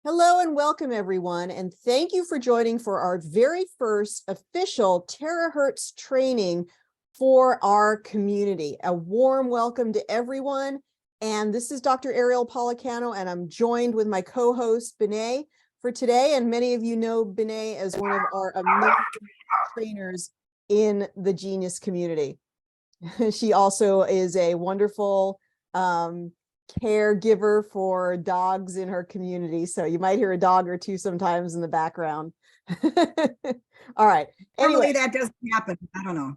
Hello and welcome everyone, and thank you for joining for our very first official Terahertz training for our community. A warm welcome to everyone. And this is Dr. Ariel Policano, and I'm joined with my co-host Benay for today. And many of you know Benay as one of our amazing trainers in the Genius community. She also is a wonderful caregiver for dogs in her community. So you might hear a dog or two sometimes in the background. All right. Anyway, that doesn't happen. I don't know.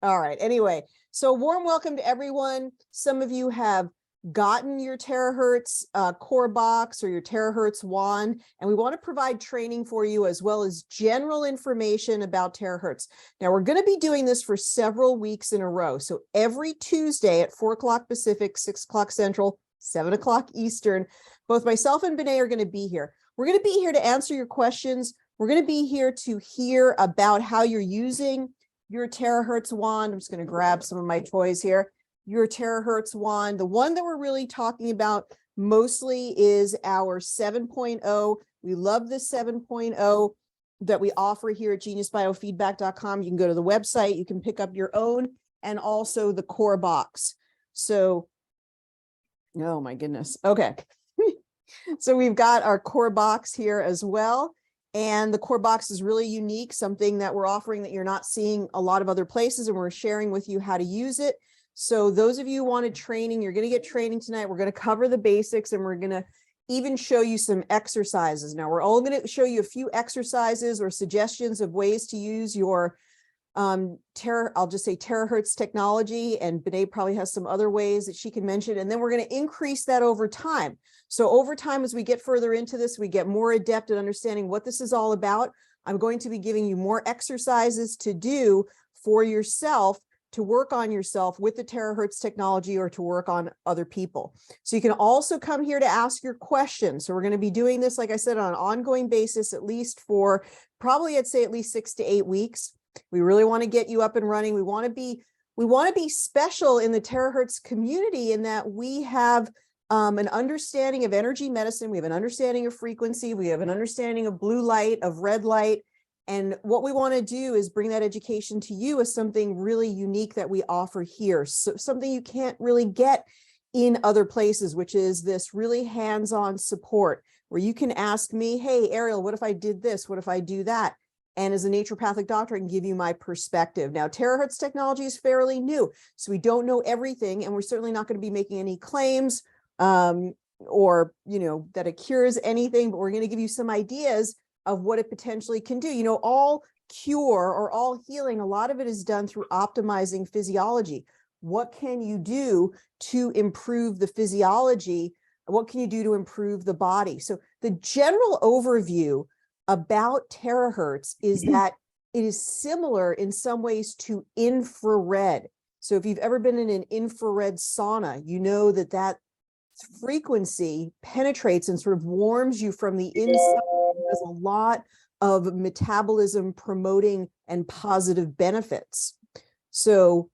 All right. Anyway, so warm welcome to everyone. Some of you have gotten your Terahertz core box or your Terahertz wand, and we want to provide training for you as well as general information about Terahertz. Now, we're going to be doing this for several weeks in a row. So every Tuesday at 4 o'clock Pacific, 6 o'clock Central, 7 o'clock Eastern, both myself and Benay are going to be here. We're going to be here to answer your questions. We're going to be here to hear about how you're using your Terahertz wand. I'm just going to grab some of my toys here. Your Terahertz wand. The one that we're really talking about mostly is our 7.0. We love the 7.0 that we offer here at geniusbiofeedback.com. You can go to the website, you can pick up your own, and also the core box. So, oh my goodness. Okay. So we've got our core box here as well. And the core box is really unique, something that we're offering that you're not seeing a lot of other places, and we're sharing with you how to use it. So those of you who wanted training, you're going to get training tonight. We're going to cover the basics, and we're going to even show you some exercises. Now, we're all going to show you a few exercises or suggestions of ways to use your I'll just say Terahertz technology, and Benay probably has some other ways that she can mention, and then we're going to increase that over time. So over time, as we get further into this, we get more adept at understanding what this is all about. I'm going to be giving you more exercises to do for yourself, to work on yourself with the Terahertz technology, or to work on other people. So you can also come here to ask your questions. So we're going to be doing this, like I said, on an ongoing basis, at least for probably, I'd say, at least 6 to 8 weeks. We really want to get you up and running. We want to be special in the Terahertz community in that we have an understanding of energy medicine. We have an understanding of frequency. We have an understanding of blue light, of red light. And what we want to do is bring that education to you as something really unique that we offer here. So something you can't really get in other places, which is this really hands-on support where you can ask me, hey, Ariel, what if I did this? What if I do that? And as a naturopathic doctor, I can give you my perspective. Now, Terahertz technology is fairly new, so we don't know everything, and we're certainly not going to be making any claims or, that it cures anything, but we're going to give you some ideas of what it potentially can do. All cure or all healing, a lot of it is done through optimizing physiology. What can you do to improve the physiology? What can you do to improve the body? So the general overview about Terahertz is that it is similar in some ways to infrared. So if you've ever been in an infrared sauna, you know that frequency penetrates and sort of warms you from the inside. There's a lot of metabolism promoting and positive benefits. So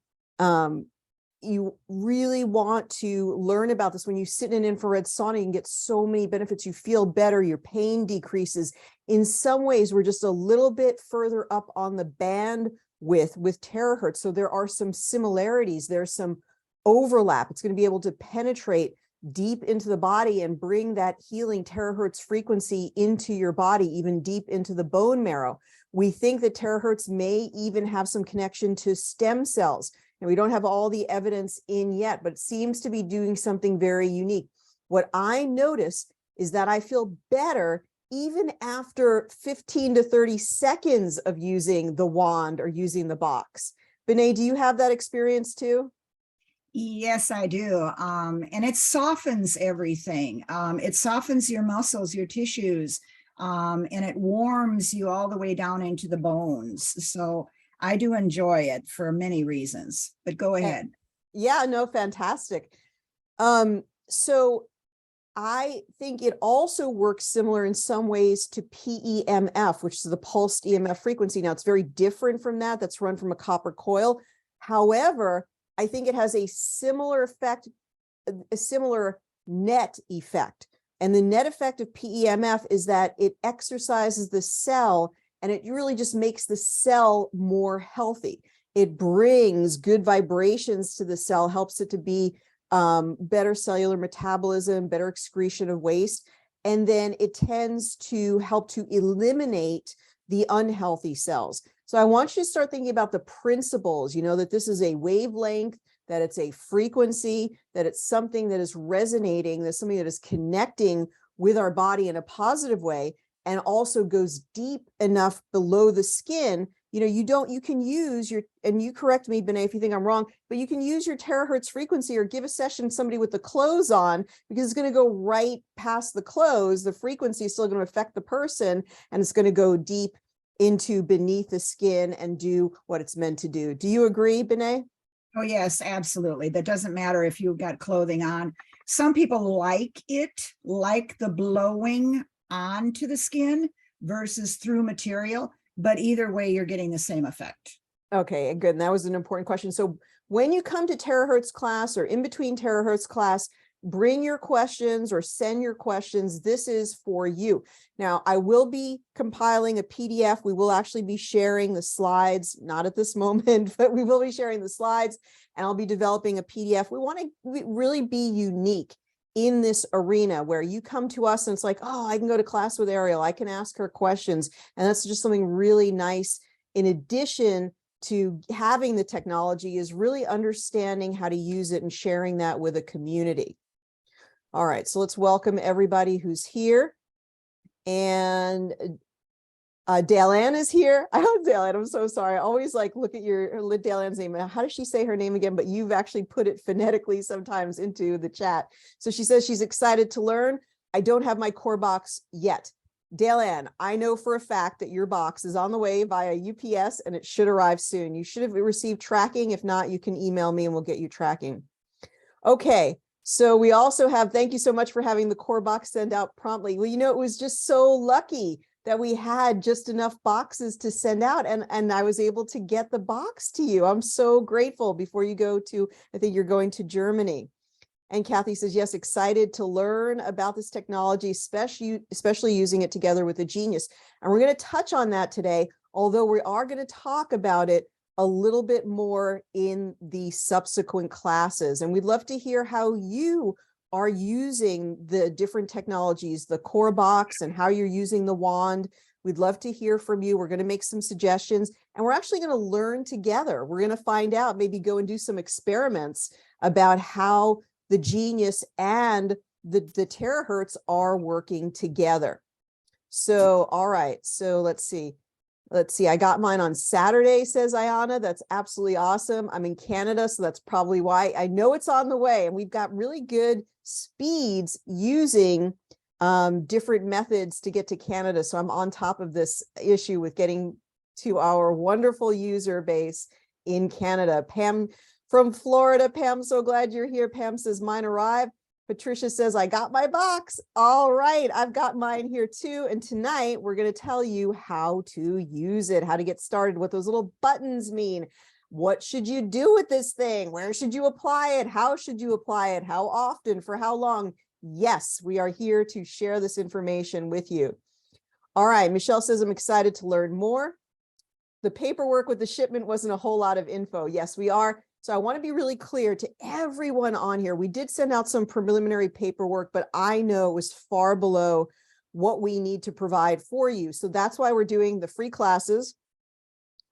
you really want to learn about this. When you sit in an infrared sauna, you can get so many benefits. You feel better, your pain decreases. In some ways, we're just a little bit further up on the bandwidth with Terahertz. So there are some similarities, there's some overlap. It's going to be able to penetrate deep into the body and bring that healing Terahertz frequency into your body, even deep into the bone marrow. We think that Terahertz may even have some connection to stem cells. And we don't have all the evidence in yet, but it seems to be doing something very unique. What I notice is that I feel better even after 15 to 30 seconds of using the wand or using the box. Benay, do you have that experience too? Yes, I do. And it softens everything. It softens your muscles, your tissues, and it warms you all the way down into the bones. So I do enjoy it for many reasons, but go ahead. Yeah, no, fantastic. So I think it also works similar in some ways to PEMF, which is the pulsed EMF frequency. Now, it's very different from that. That's run from a copper coil. However, I think it has a similar effect, a similar net effect. And the net effect of PEMF is that it exercises the cell, and it really just makes the cell more healthy. It brings good vibrations to the cell, helps it to be better cellular metabolism, better excretion of waste. And then it tends to help to eliminate the unhealthy cells. So I want you to start thinking about the principles, that this is a wavelength, that it's a frequency, that it's something that is resonating, that's something that is connecting with our body in a positive way, and also goes deep enough below the skin. You can use and you correct me, Benet, if you think I'm wrong, but you can use your terahertz frequency or give a session to somebody with the clothes on, because it's going to go right past the clothes. The frequency is still going to affect the person, and it's going to go deep into beneath the skin and do what it's meant to do. Do you agree, Benet? Oh, yes, absolutely. That doesn't matter if you've got clothing on. Some people like the blowing onto the skin versus through material, but either way, you're getting the same effect. Okay, good. And that was an important question. So when you come to terahertz class or in between terahertz class, bring your questions or send your questions. This is for you. Now, I will be compiling a PDF. We will actually be sharing the slides, not at this moment, but we will be sharing the slides, and I'll be developing a PDF. We want to really be unique in this arena where you come to us and it's like, oh, I can go to class with Ariel. I can ask her questions. And that's just something really nice. In addition to having the technology, is really understanding how to use it and sharing that with a community. All right, so let's welcome everybody who's here. And Dale Ann is here. I hope Dale Ann, I'm so sorry. I always look at Dale Ann's name. How does she say her name again? But you've actually put it phonetically sometimes into the chat. So she says she's excited to learn. I don't have my core box yet. Dale Ann, I know for a fact that your box is on the way via UPS and it should arrive soon. You should have received tracking. If not, you can email me and we'll get you tracking. Okay. So we also have, thank you so much for having the core box send out promptly. Well, it was just so lucky that we had just enough boxes to send out, and I was able to get the box to you. I'm so grateful. Before you go to, I think you're going to Germany. And Kathy says, yes, excited to learn about this technology, especially using it together with the Genius. And we're going to touch on that today, although we are going to talk about it a little bit more in the subsequent classes. And we'd love to hear how you are using the different technologies, the core box, and how you're using the wand. We'd love to hear from you. We're going to make some suggestions, and we're actually going to learn together. We're going to find out, maybe go and do some experiments about how the Genius and the terahertz are working together. So, all right. So let's see. I got mine on Saturday, says Ayana. That's absolutely awesome. I'm in Canada, so that's probably why. I know it's on the way, and we've got really good speeds using different methods to get to Canada. So I'm on top of this issue with getting to our wonderful user base in Canada. Pam from Florida. Pam, so glad you're here. Pam says mine arrived. Patricia says, I got my box. All right, I've got mine here too. And tonight we're going to tell you how to use it, how to get started, what those little buttons mean. What should you do with this thing? Where should you apply it? How should you apply it? How often? For how long? Yes, we are here to share this information with you. All right, Michelle says, I'm excited to learn more. The paperwork with the shipment wasn't a whole lot of info. Yes, we are. So I want to be really clear to everyone on here. We did send out some preliminary paperwork, but I know it was far below what we need to provide for you. So that's why we're doing the free classes.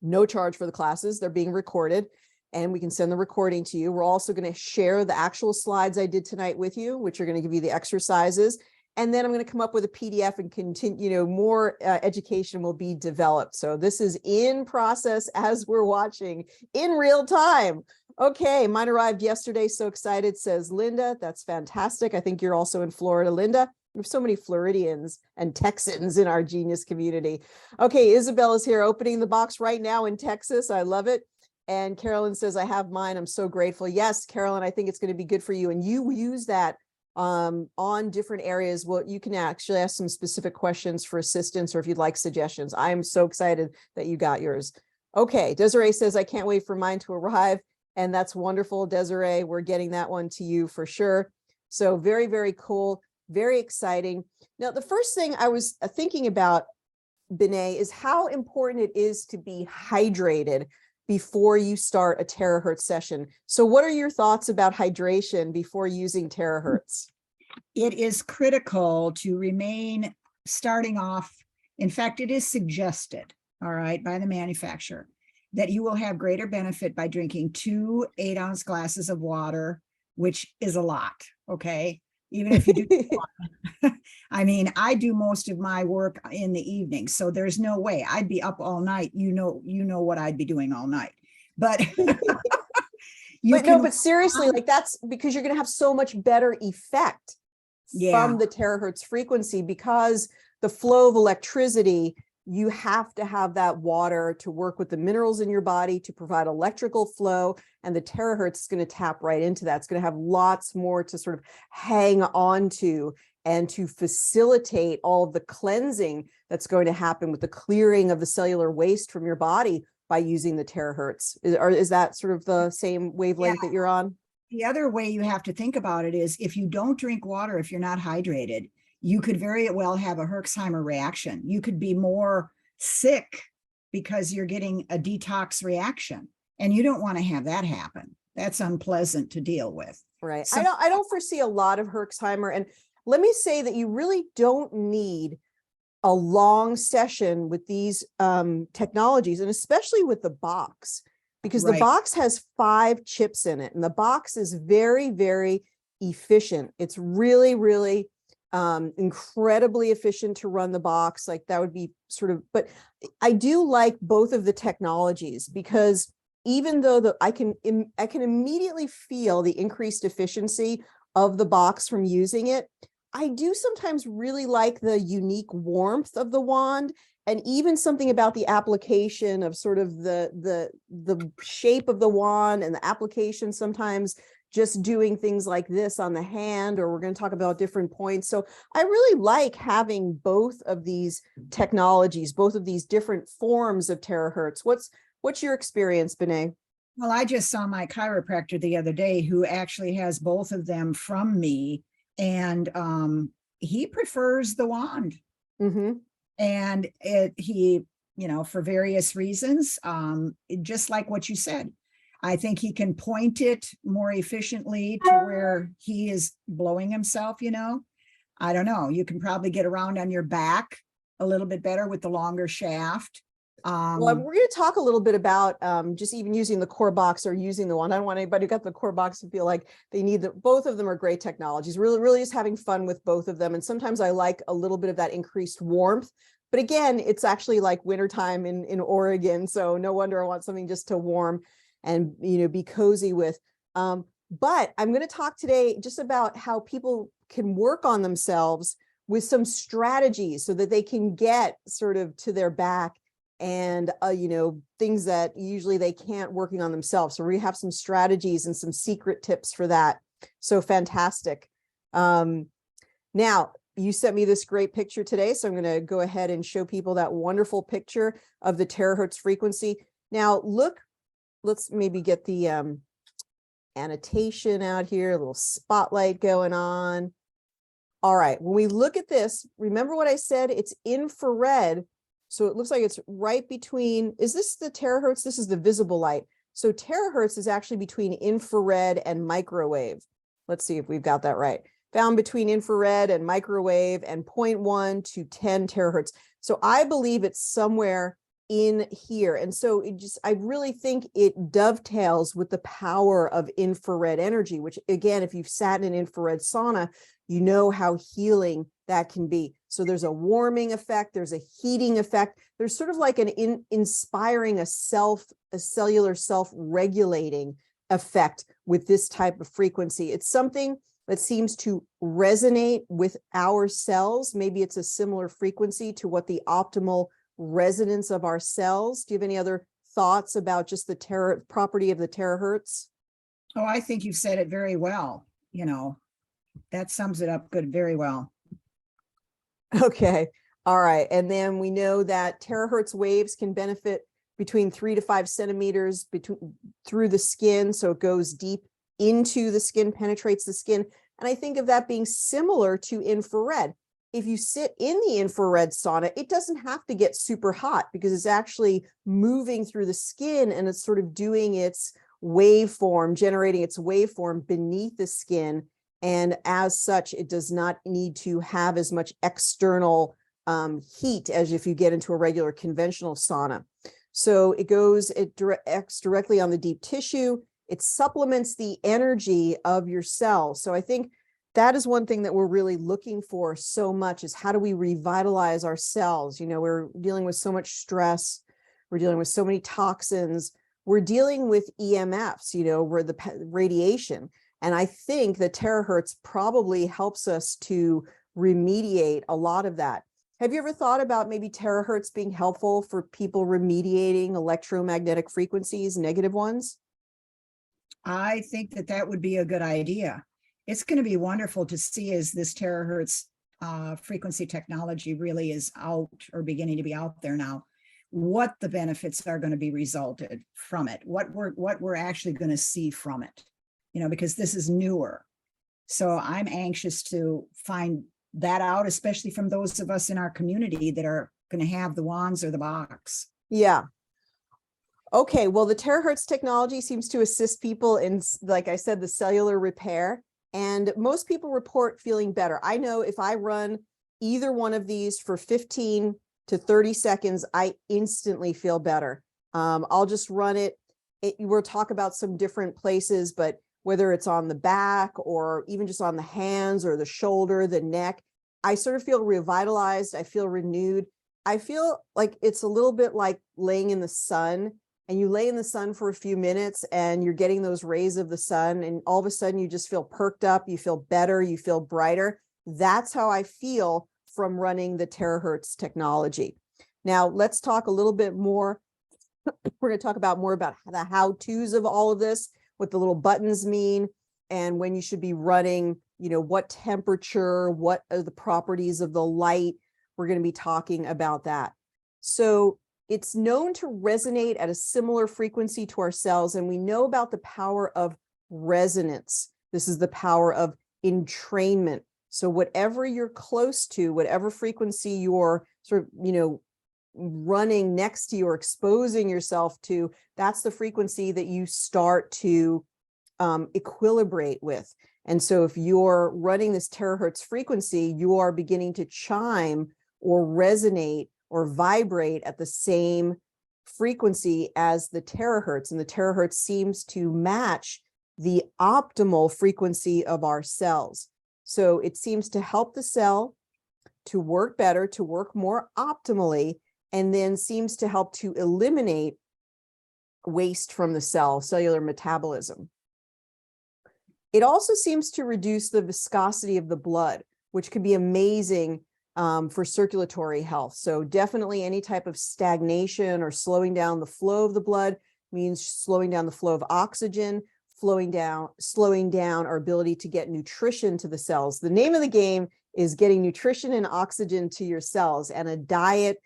No charge for the classes. They're being recorded, and we can send the recording to you. We're also going to share the actual slides I did tonight with you, which are going to give you the exercises. And then I'm going to come up with a PDF and continue, more education will be developed. So this is in process as we're watching in real time. Okay, mine arrived yesterday. So excited, says Linda. That's fantastic. I think you're also in Florida, Linda. We have so many Floridians and Texans in our Genius community. Okay, Isabel is here opening the box right now in Texas. I love it. And Carolyn says, I have mine. I'm so grateful. Yes, Carolyn, I think it's going to be good for you. And you use that on different areas. Well, you can actually ask some specific questions for assistance, or if you'd like suggestions. I am so excited that you got yours. Okay, Desiree says, I can't wait for mine to arrive. And that's wonderful, Desiree. We're getting that one to you for sure. So very, very cool. Very exciting. Now, the first thing I was thinking about, Benay, is how important it is to be hydrated before you start a terahertz session. So what are your thoughts about hydration before using terahertz? It is critical to remain starting off. In fact, it is suggested, all right, by the manufacturer that you will have greater benefit by drinking 2 8-ounce glasses of water, which is a lot, okay? Even if you do, I mean, I do most of my work in the evening, so there's no way I'd be up all night. You know what I'd be doing all night, but but seriously, like that's because you're going to have so much better effect from the terahertz frequency, because the flow of electricity, you have to have that water to work with the minerals in your body to provide electrical flow. And the terahertz is going to tap right into that. It's going to have lots more to sort of hang on to and to facilitate all of the cleansing that's going to happen with the clearing of the cellular waste from your body by using the terahertz. Is that sort of the same wavelength that you're on? The other way you have to think about it is if you don't drink water, if you're not hydrated, you could very well have a Herxheimer reaction. You could be more sick because you're getting a detox reaction, and you don't want to have that happen. That's unpleasant to deal with. Right. So, I don't foresee a lot of Herxheimer. And let me say that you really don't need a long session with these technologies, and especially with the box, because the box has 5 chips in it, and the box is very, very efficient. It's really, really incredibly efficient to run the box. Like that would be sort of, but I do like both of the technologies, because even though I can immediately feel the increased efficiency of the box from using it, I do sometimes really like the unique warmth of the wand, and even something about the application of sort of the shape of the wand and the application, sometimes just doing things like this on the hand, or we're going to talk about different points. So I really like having both of these technologies, both of these different forms of terahertz. What's your experience, Benay? Well, I just saw my chiropractor the other day who actually has both of them from me, and he prefers the wand. Mm-hmm. And he, for various reasons, just like what you said, I think he can point it more efficiently to where he is blowing himself, I don't know. You can probably get around on your back a little bit better with the longer shaft. Well, we're going to talk a little bit about just even using the core box or using the wand. I don't want anybody who got the core box to feel like they need both of them are great technologies. Really, really just having fun with both of them. And sometimes I like a little bit of that increased warmth. But again, it's actually like wintertime in Oregon. So no wonder I want something just to warm and be cozy with. But I'm going to talk today just about how people can work on themselves with some strategies so that they can get sort of to their back and things that usually they can't working on themselves. So we have some strategies and some secret tips for that. So fantastic. Now, you sent me this great picture today, so I'm going to go ahead and show people that wonderful picture of the terahertz frequency. Now look, let's maybe get the annotation out here, a little spotlight going on. All right, when we look at this, remember what I said, it's infrared. So it looks like it's right between, is this the terahertz? This is the visible light. So terahertz is actually between infrared and microwave. Let's see if we've got that right. Found between infrared and microwave, and 0.1 to 10 terahertz. So I believe it's somewhere in here. And so I really think it dovetails with the power of infrared energy, which again, if you've sat in an infrared sauna, you know how healing that can be. So there's a warming effect, there's a heating effect, there's sort of like an inspiring a cellular self-regulating effect with this type of frequency. It's something that seems to resonate with our cells. Maybe it's a similar frequency to what the optimal resonance of our cells. Do you have any other thoughts about just the property of the terahertz? Oh, I think you've said it very well. That sums it up very well. Okay. All right. And then we know that terahertz waves can benefit between 3 to 5 centimeters through the skin. So it goes deep into the skin, penetrates the skin. And I think of that being similar to infrared. If you sit in the infrared sauna, it doesn't have to get super hot because it's actually moving through the skin and it's sort of doing its waveform, generating its waveform beneath the skin. And as such, it does not need to have as much external heat as if you get into a regular conventional sauna. So it acts directly on the deep tissue. It supplements the energy of your cells. So I think that is one thing that we're really looking for so much, is how do we revitalize our cells? You know, we're dealing with so much stress. We're dealing with so many toxins. We're dealing with EMFs, you know, where the radiation. And I think that terahertz probably helps us to remediate a lot of that. Have you ever thought about maybe terahertz being helpful for people remediating electromagnetic frequencies, negative ones? I think that that would be a good idea. It's going to be wonderful to see as this terahertz frequency technology really is out or beginning to be out there now, what the benefits are going to be resulted from it, what we're actually going to see from it, you know, because this is newer. So I'm anxious to find that out, especially from those of us in our community that are going to have the wands or the box. Yeah. Okay, well, the terahertz technology seems to assist people in, like I said, the cellular repair, and most people report feeling better. I know if I run either one of these for 15 to 30 seconds, I instantly feel better. I'll just run it. We'll talk about some different places, but whether it's on the back or even just on the hands or the shoulder, the neck, I sort of feel revitalized. I feel renewed. I feel like it's a little bit like laying in the sun, and you lay in the sun for a few minutes and you're getting those rays of the sun, and all of a sudden you just feel perked up, you feel better, you feel brighter. That's how I feel from running the terahertz technology. Now let's talk a little bit more. We're going to talk about more about the how-tos of all of this, what the little buttons mean, and when you should be running, you know, what temperature, what are the properties of the light. We're going to be talking about that. So it's known to resonate at a similar frequency to our cells, and we know about the power of resonance. This is the power of entrainment. So whatever you're close to, whatever frequency you're sort of, you know, running next to or exposing yourself to, that's the frequency that you start to equilibrate with. And so if you're running this terahertz frequency, you are beginning to chime or resonate or vibrate at the same frequency as the terahertz. And the terahertz seems to match the optimal frequency of our cells. So it seems to help the cell to work better, to work more optimally, and then seems to help to eliminate waste from the cell, cellular metabolism. It also seems to reduce the viscosity of the blood, which could be amazing for circulatory health. So definitely any type of stagnation or slowing down the flow of the blood means slowing down the flow of oxygen, slowing down our ability to get nutrition to the cells. The name of the game is getting nutrition and oxygen to your cells, and a diet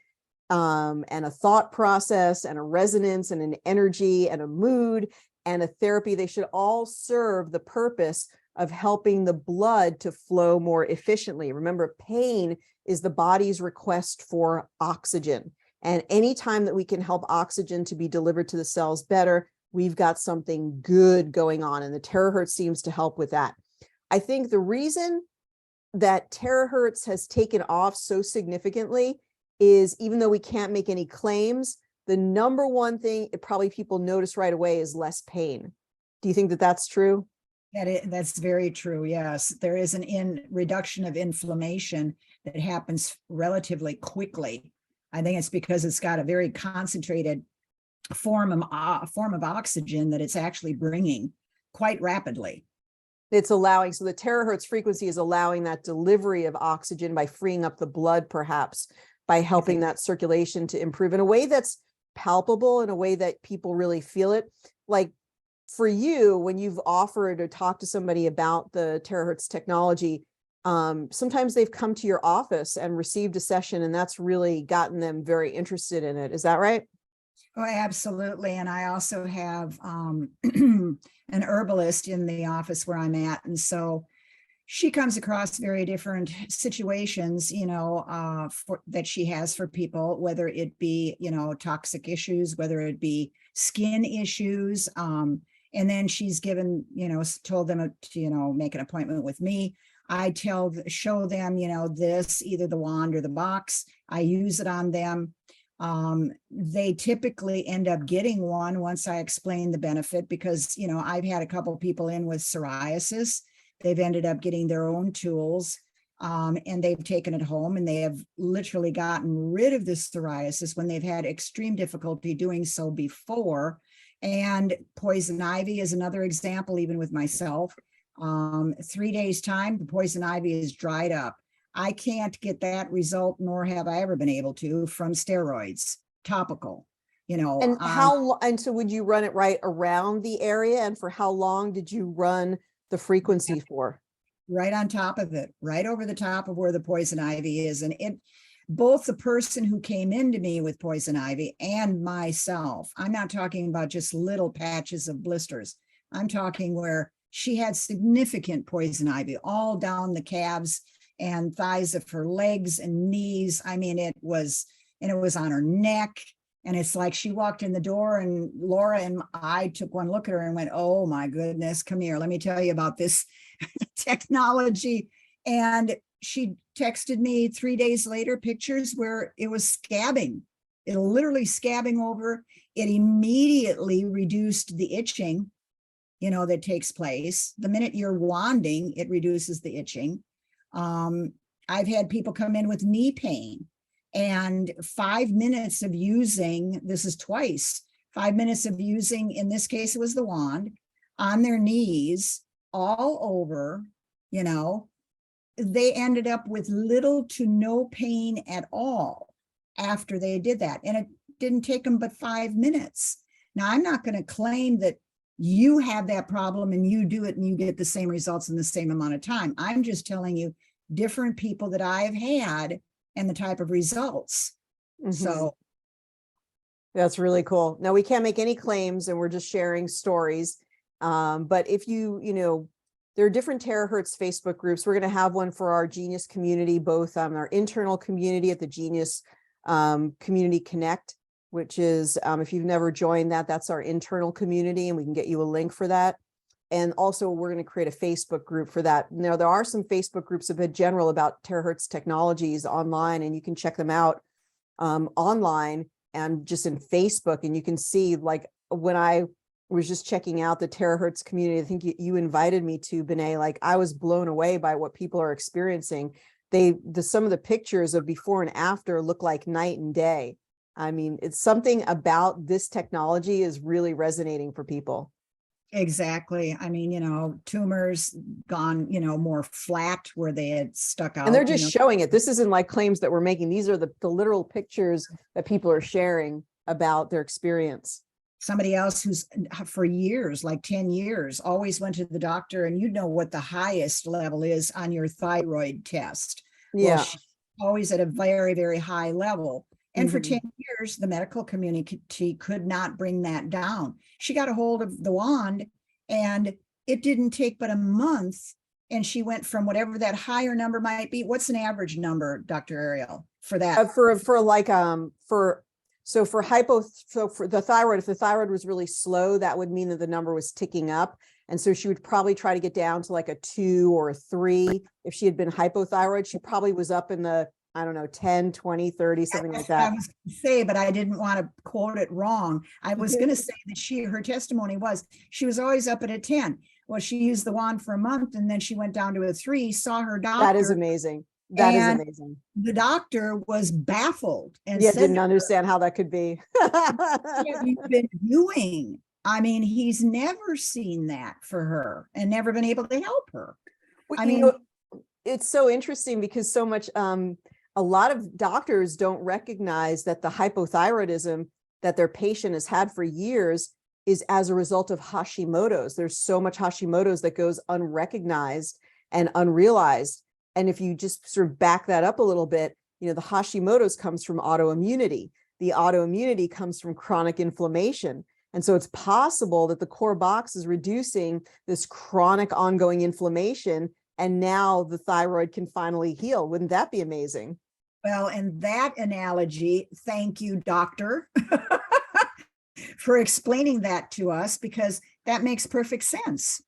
and a thought process and a resonance and an energy and a mood and a therapy. They should all serve the purpose of helping the blood to flow more efficiently. Remember, pain is the body's request for oxygen. And anytime that we can help oxygen to be delivered to the cells better, we've got something good going on. And the terahertz seems to help with that. I think the reason that terahertz has taken off so significantly is, even though we can't make any claims, the number one thing probably people notice right away is less pain. Do you think that that's true? That's very true. Yes, there is an reduction of inflammation that happens relatively quickly. I think it's because it's got a very concentrated form of oxygen that it's actually bringing quite rapidly. It's allowing, so the terahertz frequency is allowing that delivery of oxygen by freeing up the blood, perhaps by helping that circulation to improve in a way that's palpable, in a way that people really feel it. Like for you, when you've offered or talked to somebody about the terahertz technology, sometimes they've come to your office and received a session, and that's really gotten them very interested in it. Is that right? Oh, absolutely. And I also have an herbalist in the office where I'm at. And so she comes across very different situations, that she has for people, whether it be, toxic issues, whether it be skin issues. And then she's given, told them to, make an appointment with me. I show them, this, either the wand or the box. I use it on them. They typically end up getting one once I explain the benefit, because, I've had a couple people in with psoriasis. They've ended up getting their own tools, and they've taken it home, and they have literally gotten rid of this psoriasis when they've had extreme difficulty doing so before. And poison ivy is another example, even with myself. 3 days time, the poison ivy is dried up. I can't get that result, nor have I ever been able to, from steroids, topical, And and so would you run it right around the area? And for how long did you run the frequency for? Right on top of it, right over the top of where the poison ivy is. And both the person who came into me with poison ivy and myself, I'm not talking about just little patches of blisters. I'm talking where she had significant poison ivy all down the calves and thighs of her legs and knees. I mean, it was on her neck. And it's like she walked in the door, and Laura and I took one look at her and went, oh my goodness, come here. Let me tell you about this technology. And she texted me 3 days later pictures where it was scabbing. It literally scabbing over. It immediately reduced the itching, that takes place. The minute you're wanding, it reduces the itching. I've had people come in with knee pain, and 5 minutes of using, this is twice, 5 minutes of using, in this case, it was the wand, on their knees, all over, they ended up with little to no pain at all after they did that. And it didn't take them but 5 minutes. Now, I'm not going to claim that you have that problem and you do it and you get the same results in the same amount of time. I'm just telling you different people that I've had and the type of results. Mm-hmm. So that's really cool. Now, we can't make any claims, and we're just sharing stories. But if there are different Terahertz Facebook groups. We're going to have one for our Genius community, both our internal community at the Genius Community Connect, which is, if you've never joined that, that's our internal community, and we can get you a link for that. And also, we're going to create a Facebook group for that. Now, there are some Facebook groups in general about Terahertz technologies online, and you can check them out online and just in Facebook. And you can see, like, when I was just checking out the Terahertz community, I think you invited me to, Benet, like, I was blown away by what people are experiencing. Some of the pictures of before and after look like night and day. I mean, it's something about this technology is really resonating for people. exactly. I mean, tumors gone, more flat where they had stuck out. And they're just showing it. This isn't like claims that we're making. These are the literal pictures that people are sharing about their experience. Somebody else who's for years, like 10 years, always went to the doctor, and what the highest level is on your thyroid test. Yeah. Well, she's always at a very, very high level. And for Mm-hmm. 10 years, the medical community could not bring that down. She got a hold of the wand, and it didn't take but a month. And she went from whatever that higher number might be. What's an average number, Dr. Ariel, for that? For the thyroid, if the thyroid was really slow, that would mean that the number was ticking up. And so she would probably try to get down to like a 2 or a 3. If she had been hypothyroid, she probably was up in the, I don't know, 10, 20, 30, something like that. I was going to say, but I didn't want to quote it wrong. I was going to say that her testimony was she was always up at a 10. Well, she used the wand for a month, and then she went down to a 3, saw her doctor. That is amazing. That is amazing. The doctor was baffled and didn't understand how that could be. What have you been doing? I mean, he's never seen that for her and never been able to help her. It's so interesting because so much, a lot of doctors don't recognize that the hypothyroidism that their patient has had for years is as a result of Hashimoto's. There's so much Hashimoto's that goes unrecognized and unrealized. And if you just sort of back that up a little bit, the Hashimoto's comes from autoimmunity. The autoimmunity comes from chronic inflammation. And so it's possible that the core box is reducing this chronic ongoing inflammation and now the thyroid can finally heal. Wouldn't that be amazing? Well, and that analogy, thank you, doctor, for explaining that to us, because that makes perfect sense.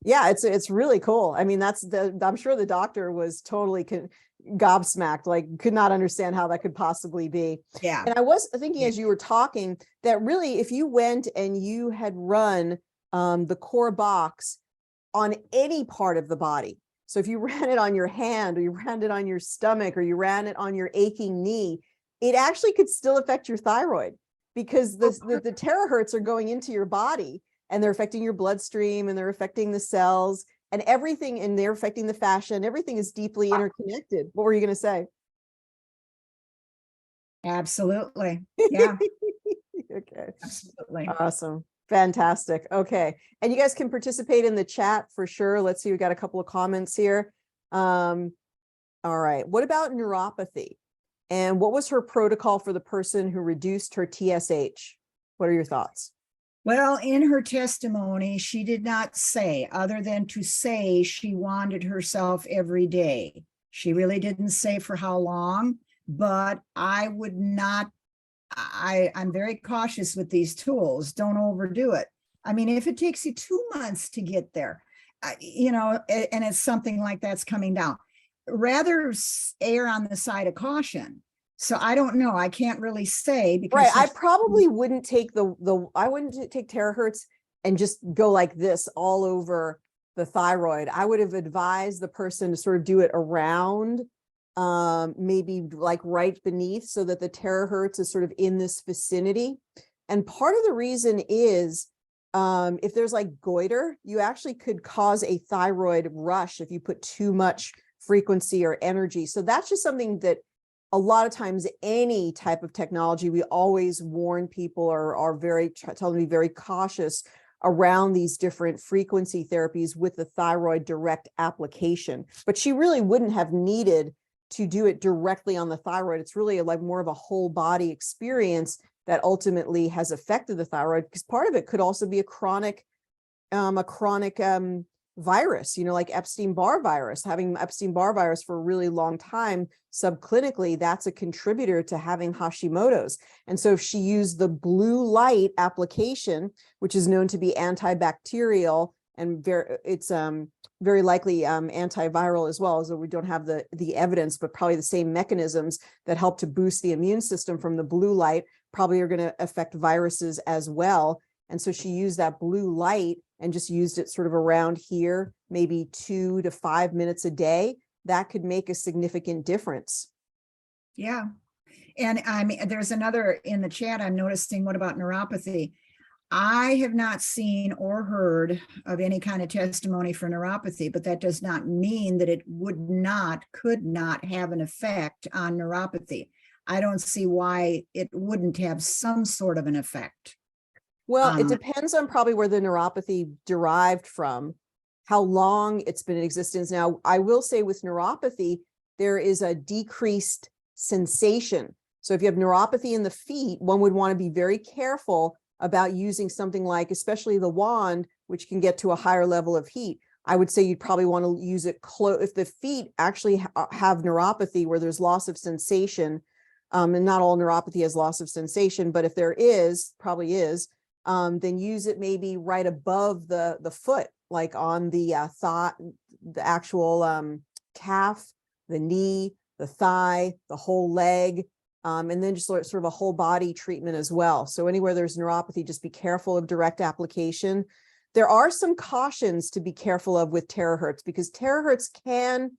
Yeah, it's really cool. I mean, I'm sure the doctor was totally gobsmacked, like could not understand how that could possibly be. Yeah. And I was thinking as you were talking that really, if you went and you had run the core box on any part of the body, so if you ran it on your hand, or you ran it on your stomach, or you ran it on your aching knee, it actually could still affect your thyroid, because the terahertz are going into your body, and they're affecting your bloodstream, and they're affecting the cells and everything, and they're affecting the fascia, and everything is deeply interconnected. What were you going to say? Absolutely. Yeah. Okay. Absolutely. Awesome. Fantastic. Okay. And you guys can participate in the chat for sure. Let's see, we got a couple of comments here. All right. What about neuropathy? And what was her protocol for the person who reduced her TSH? What are your thoughts? Well, in her testimony, she did not say, other than to say she wanted herself every day. She really didn't say for how long, but I would not, I'm very cautious with these tools. Don't overdo it. I mean, if it takes you 2 months to get there, you know, and it's something like that's coming down, rather err on the side of caution. So I don't know. I can't really say, because right. I probably wouldn't take I wouldn't take terahertz and just go like this all over the thyroid. I would have advised the person to sort of do it around, maybe like right beneath, so that the terahertz is sort of in this vicinity. And part of the reason is, if there's like goiter, you actually could cause a thyroid rush if you put too much frequency or energy. So that's just something that a lot of times, any type of technology, we always warn people, or are tell them to be very cautious around these different frequency therapies with the thyroid direct application. But she really wouldn't have needed to do it directly on the thyroid. It's really like more of a whole body experience that ultimately has affected the thyroid, because part of it could also be a chronic virus, you know, like Epstein-Barr virus. Having Epstein-Barr virus for a really long time subclinically, that's a contributor to having Hashimoto's. And so if she used the blue light application, which is known to be antibacterial, and it's very likely antiviral as well, so we don't have the evidence, but probably the same mechanisms that help to boost the immune system from the blue light probably are going to affect viruses as well. And so she used that blue light and just used it sort of around here, maybe 2 to 5 minutes a day. That could make a significant difference. Yeah. And I mean, there's another in the chat I'm noticing. What about neuropathy? I have not seen or heard of any kind of testimony for neuropathy, but that does not mean that it could not have an effect on neuropathy. I don't see why it wouldn't have some sort of an effect. Well, it depends on probably where the neuropathy derived from, how long it's been in existence. Now, I will say with neuropathy, there is a decreased sensation. So if you have neuropathy in the feet, one would want to be very careful about using something like, especially the wand, which can get to a higher level of heat. I would say you'd probably want to use it close if the feet actually have neuropathy where there's loss of sensation. And not all neuropathy has loss of sensation, but if there is, probably is, then use it maybe right above the foot, like on the thigh, the actual calf, the knee, the thigh, the whole leg, and then just sort of a whole body treatment as well. So anywhere there's neuropathy, just be careful of direct application. There are some cautions to be careful of with terahertz, because terahertz can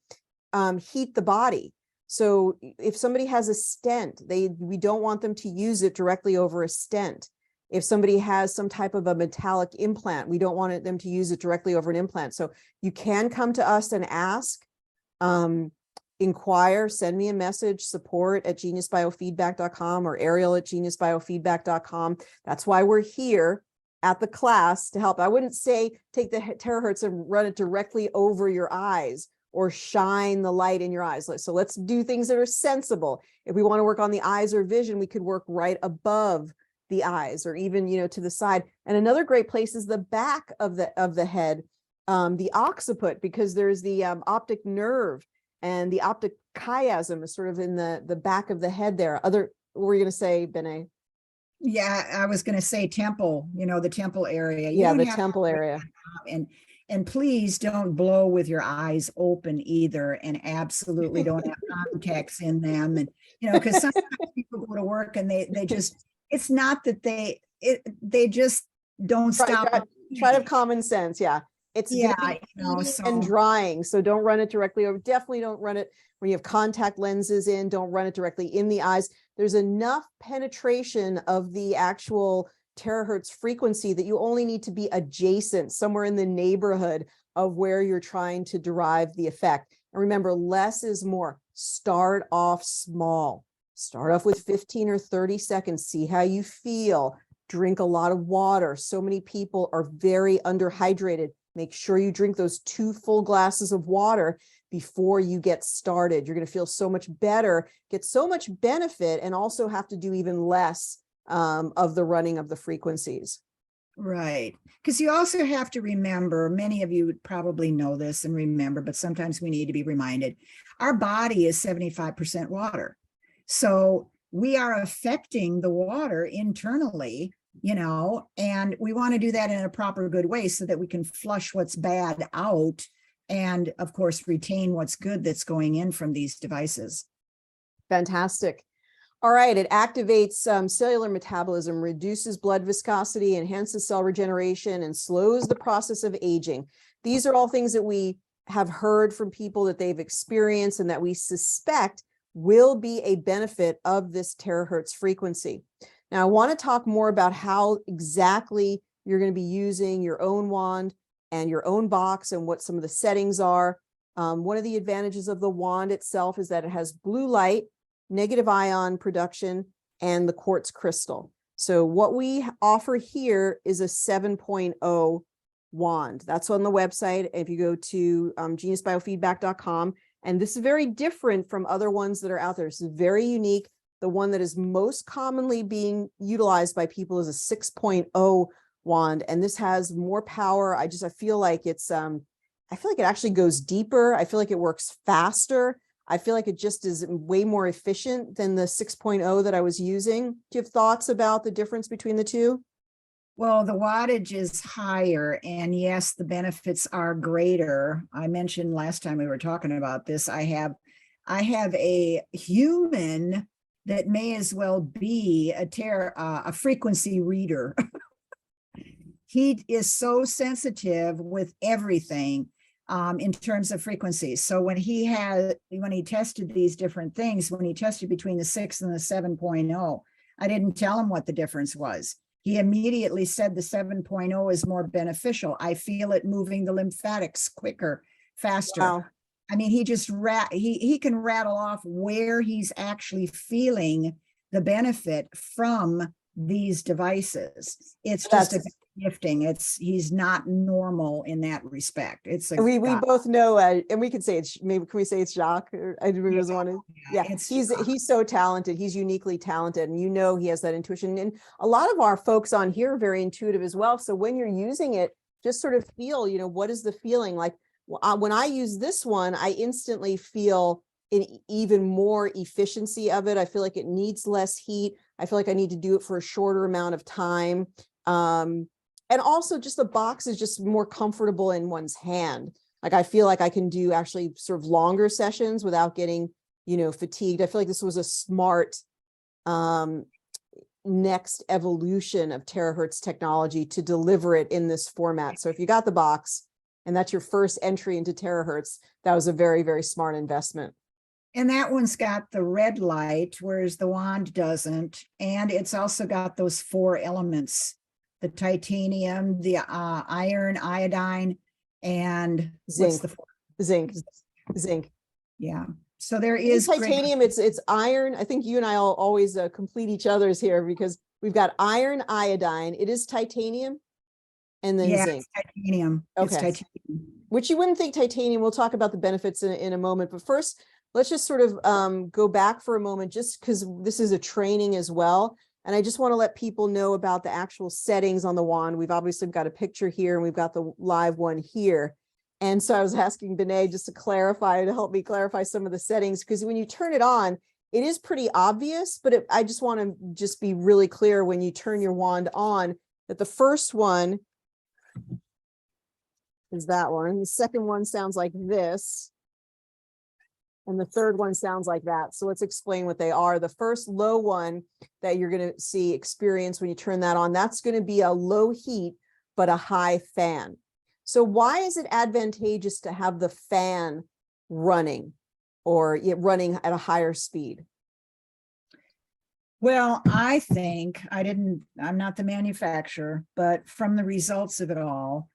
heat the body. So if somebody has a stent, we don't want them to use it directly over a stent. If somebody has some type of a metallic implant, we don't want them to use it directly over an implant. So you can come to us and ask, inquire, send me a message, support@geniusbiofeedback.com or Ariel@geniusbiofeedback.com. That's why we're here at the class, to help. I wouldn't say take the terahertz and run it directly over your eyes or shine the light in your eyes. So let's do things that are sensible. If we want to work on the eyes or vision, we could work right above the eyes, or even, to the side. And another great place is the back of the head. the occiput, because there's the optic nerve, and the optic chiasm is sort of in the back of the head there. What were you going to say, Benet? Yeah, I was going to say temple, the temple area. Yeah, the have to temple break area. that up. And please don't blow with your eyes open either, and absolutely don't have contacts in them. And because sometimes people go to work and they just, it's not that they just don't stop. Try to have common sense. Yeah. It's Yeah, heating and drying. So don't run it directly over. Definitely don't run it when you have contact lenses in. Don't run it directly in the eyes. There's enough penetration of the actual terahertz frequency that you only need to be adjacent, somewhere in the neighborhood of where you're trying to derive the effect. And remember, less is more. Start off small. Start off with 15 or 30 seconds. See how you feel. Drink a lot of water. So many people are very underhydrated. Make sure you drink those 2 full glasses of water before you get started. You're going to feel so much better, get so much benefit, and also have to do even less of the running of the frequencies. Right. Because you also have to remember, many of you would probably know this and remember, but sometimes we need to be reminded, our body is 75% water. So we are affecting the water internally, and we want to do that in a proper, good way so that we can flush what's bad out and, of course, retain what's good that's going in from these devices. Fantastic. All right. It activates cellular metabolism, reduces blood viscosity, enhances cell regeneration, and slows the process of aging. These are all things that we have heard from people that they've experienced and that we suspect will be a benefit of this terahertz frequency. Now, I want to talk more about how exactly you're going to be using your own wand and your own box and what some of the settings are. One of the advantages of the wand itself is that it has blue light, negative ion production, and the quartz crystal. So what we offer here is a 7.0 wand. That's on the website. If you go to geniusbiofeedback.com, and this is very different from other ones that are out there. This is very unique. The one that is most commonly being utilized by people is a 6.0 wand, and this has more power. I feel like it actually goes deeper. I feel like it works faster. I feel like it just is way more efficient than the 6.0 that I was using. Do you have thoughts about the difference between the two? Well, the wattage is higher, and yes, the benefits are greater. I mentioned last time we were talking about this, I have a human that may as well be a frequency reader. He is so sensitive with everything in terms of frequencies. So when he tested these different things, when he tested between the 6 and the 7.0, I didn't tell him what the difference was. He immediately said the 7.0 is more beneficial. I feel it moving the lymphatics quicker, faster. Wow. I mean, he can rattle off where he's actually feeling the benefit from these devices. It's just a gifting. He's not normal in that respect. We both know, and we could say it's, maybe can we say it's Jacques? He's so talented. He's uniquely talented, and he has that intuition. And a lot of our folks on here are very intuitive as well. So when you're using it, just sort of feel, what is the feeling like? When I use this one, I instantly feel an even more efficiency of it. I feel like it needs less heat. I feel like I need to do it for a shorter amount of time. And also just the box is just more comfortable in one's hand. Like I feel like I can do actually sort of longer sessions without getting, fatigued. I feel like this was a smart next evolution of terahertz technology to deliver it in this format. So if you got the box and that's your first entry into terahertz, that was a very, very smart investment. And that one's got the red light, whereas the wand doesn't. And it's also got those 4 elements: the titanium, the iron, iodine, and zinc. Zinc. Yeah. So there is titanium. It's iron. I think you and I all always complete each other's here because we've got iron, iodine. It is titanium, and then zinc. It's titanium. Okay. It's titanium. Which you wouldn't think titanium. We'll talk about the benefits in a moment. But first, let's just sort of go back for a moment, just because this is a training as well. And I just want to let people know about the actual settings on the wand. We've obviously got a picture here and we've got the live one here. And so I was asking Benet just to help me clarify some of the settings, because when you turn it on, it is pretty obvious, but I just want to just be really clear when you turn your wand on that the first one is that one. The second one sounds like this. And the third one sounds like that. So let's explain what they are. The first low one that you're going to experience when you turn that on, that's going to be a low heat, but a high fan. So why is it advantageous to have the fan running or running at a higher speed? Well, I think I'm not the manufacturer, but from the results of it all,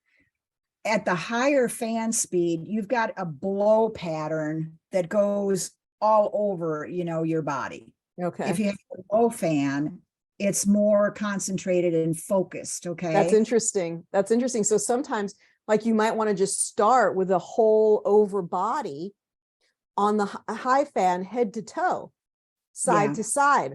at the higher fan speed, you've got a blow pattern that goes all over, your body. Okay. If you have a low fan, it's more concentrated and focused. Okay. That's interesting. That's interesting. So sometimes, like, you might want to just start with a whole over body on the high fan, head to toe, side to side.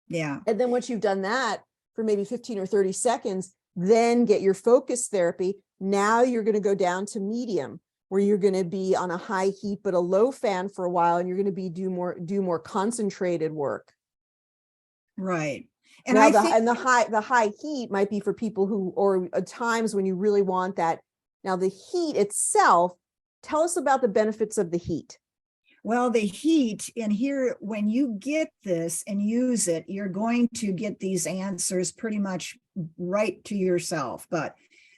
Yeah. And then once you've done that for maybe 15 or 30 seconds, then get your focus therapy. Now you're going to go down to medium, where you're going to be on a high heat, but a low fan for a while, and you're going to do more concentrated work. Right. And now, I think the high heat might be for people who, or at times when you really want that. Now the heat itself, tell us about the benefits of the heat. Well, the heat in here, when you get this and use it, you're going to get these answers pretty much right to yourself. But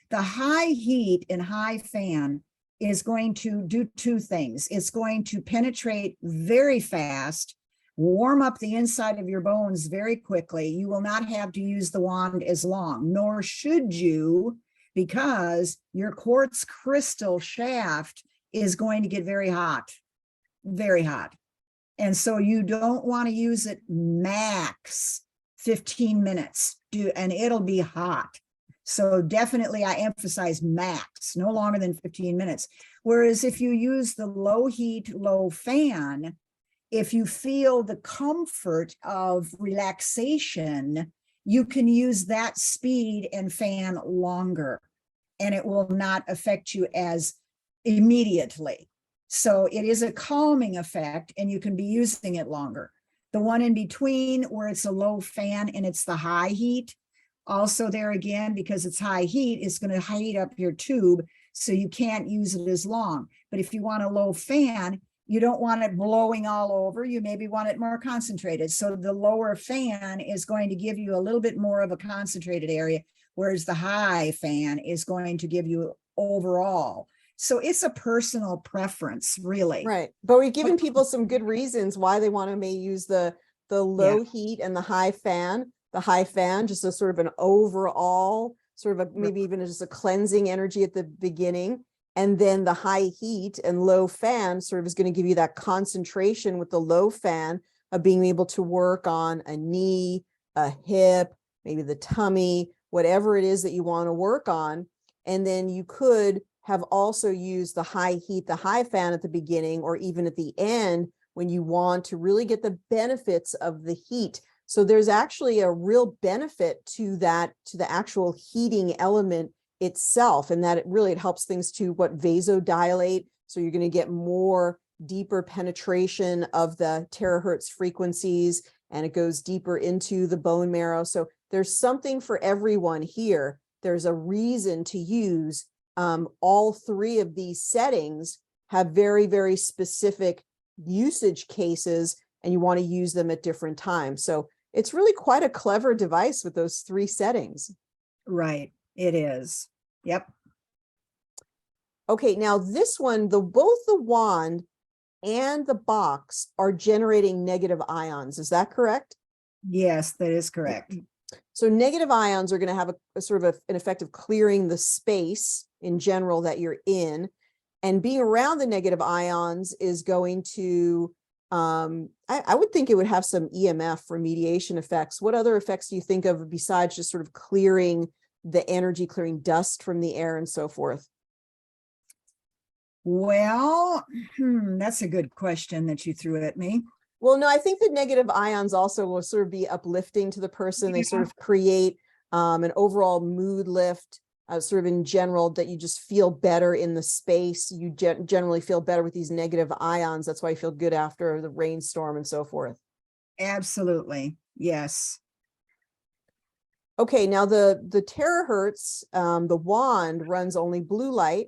the high heat and high fan is going to do two things. It's going to penetrate very fast, warm up the inside of your bones very quickly. You will not have to use the wand as long, nor should you, because your quartz crystal shaft is going to get very hot. Very hot. And so you don't want to use it max 15 minutes, and it'll be hot. So definitely I emphasize max, no longer than 15 minutes. Whereas if you use the low heat, low fan, if you feel the comfort of relaxation, you can use that speed and fan longer, and it will not affect you as immediately. So it is a calming effect, and you can be using it longer. The one in between, where it's a low fan and it's the high heat, also there again, because it's high heat, it's going to heat up your tube, so you can't use it as long. But if you want a low fan, you don't want it blowing all over. You maybe want it more concentrated. So the lower fan is going to give you a little bit more of a concentrated area, whereas the high fan is going to give you overall. So it's a personal preference, really. Right. But we've given people some good reasons why they want to use the low heat and the high fan. The high fan, just a sort of an overall, sort of maybe even just a cleansing energy at the beginning. And then the high heat and low fan sort of is going to give you that concentration with the low fan of being able to work on a knee, a hip, maybe the tummy, whatever it is that you want to work on. And then you could have also used the high heat, the high fan at the beginning, or even at the end when you want to really get the benefits of the heat. So there's actually a real benefit to that, to the actual heating element itself, and that it helps things to vasodilate. So you're going to get more deeper penetration of the terahertz frequencies, and it goes deeper into the bone marrow. So there's something for everyone here. There's a reason to use all three of these settings. Have very, very specific usage cases, and you want to use them at different times. So it's really quite a clever device with those three settings. Right. It is. Yep. Okay, now this one, both the wand and the box are generating negative ions. Is that correct? Yes, that is correct. So negative ions are going to have a sort of an effect of clearing the space in general that you're in, and being around the negative ions is going to, I would think it would have some EMF remediation effects. What other effects do you think of besides just sort of clearing the energy, clearing dust from the air and so forth? Well, that's a good question that you threw at me. Well, no, I think the negative ions also will sort of be uplifting to the person. They sort Yeah. of create an overall mood lift, sort of in general, that you just feel better in the space. You generally feel better with these negative ions. That's why you feel good after the rainstorm and so forth. Absolutely. Yes. Okay, now the terahertz, the wand runs only blue light,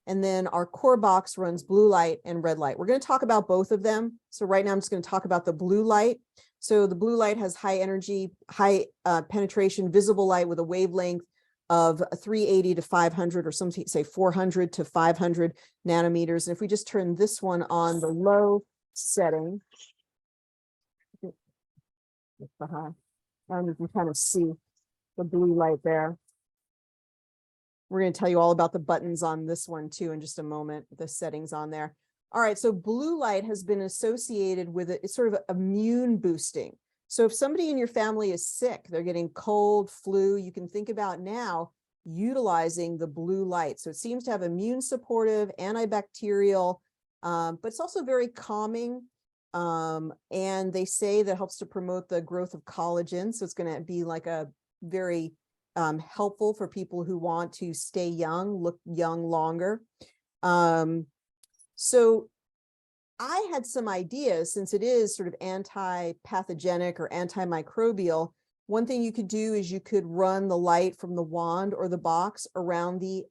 and then our core box runs blue light and red light. We're going to talk about both of them. So right now I'm just going to talk about the blue light. So the blue light has high energy, high penetration, visible light with a wavelength of 380 to 500, or some say 400 to 500 nanometers. And if we just turn this one on the low setting, you can kind of see the blue light there. We're going to tell you all about the buttons on this one too in just a moment, the settings on there. All right, so blue light has been associated with it's sort of immune boosting. So if somebody in your family is sick, they're getting cold, flu, you can think about now utilizing the blue light. So it seems to have immune supportive, antibacterial, but it's also very calming. And they say that helps to promote the growth of collagen. So it's going to be like a very helpful for people who want to stay young, look young longer. So I had some ideas, since it is sort of anti-pathogenic or antimicrobial. One thing you could do is you could run the light from the wand or the box around the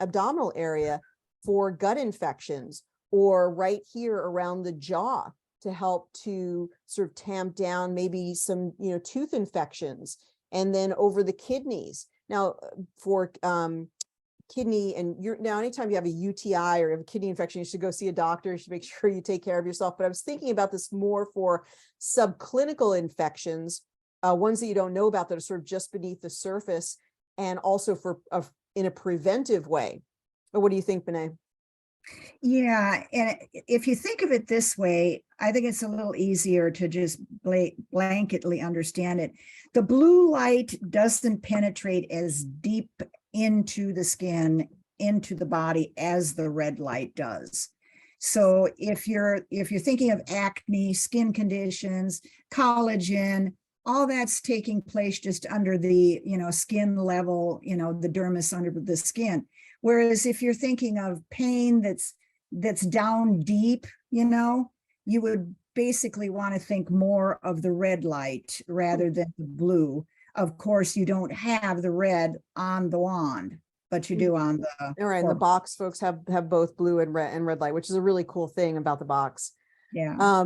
abdominal area for gut infections, or right here around the jaw to help to sort of tamp down maybe some, tooth infections, and then over the kidneys. Now for kidney, and now anytime you have a UTI or have a kidney infection, you should go see a doctor. You should make sure you take care of yourself. But I was thinking about this more for subclinical infections, ones that you don't know about that are sort of just beneath the surface, and also for in a preventive way. But what do you think, Benet? Yeah, and if you think of it this way, I think it's a little easier to just blanketly understand it. The blue light doesn't penetrate as deep into the skin, into the body, as the red light does. So if you're thinking of acne, skin conditions, collagen, all that's taking place just under the skin level, the dermis under the skin. Whereas if you're thinking of pain that's down deep, you would basically want to think more of the red light rather than the blue. Of course, you don't have the red on the wand, but you do on the. All right, and the box folks have both blue and red light, which is a really cool thing about the box. Yeah.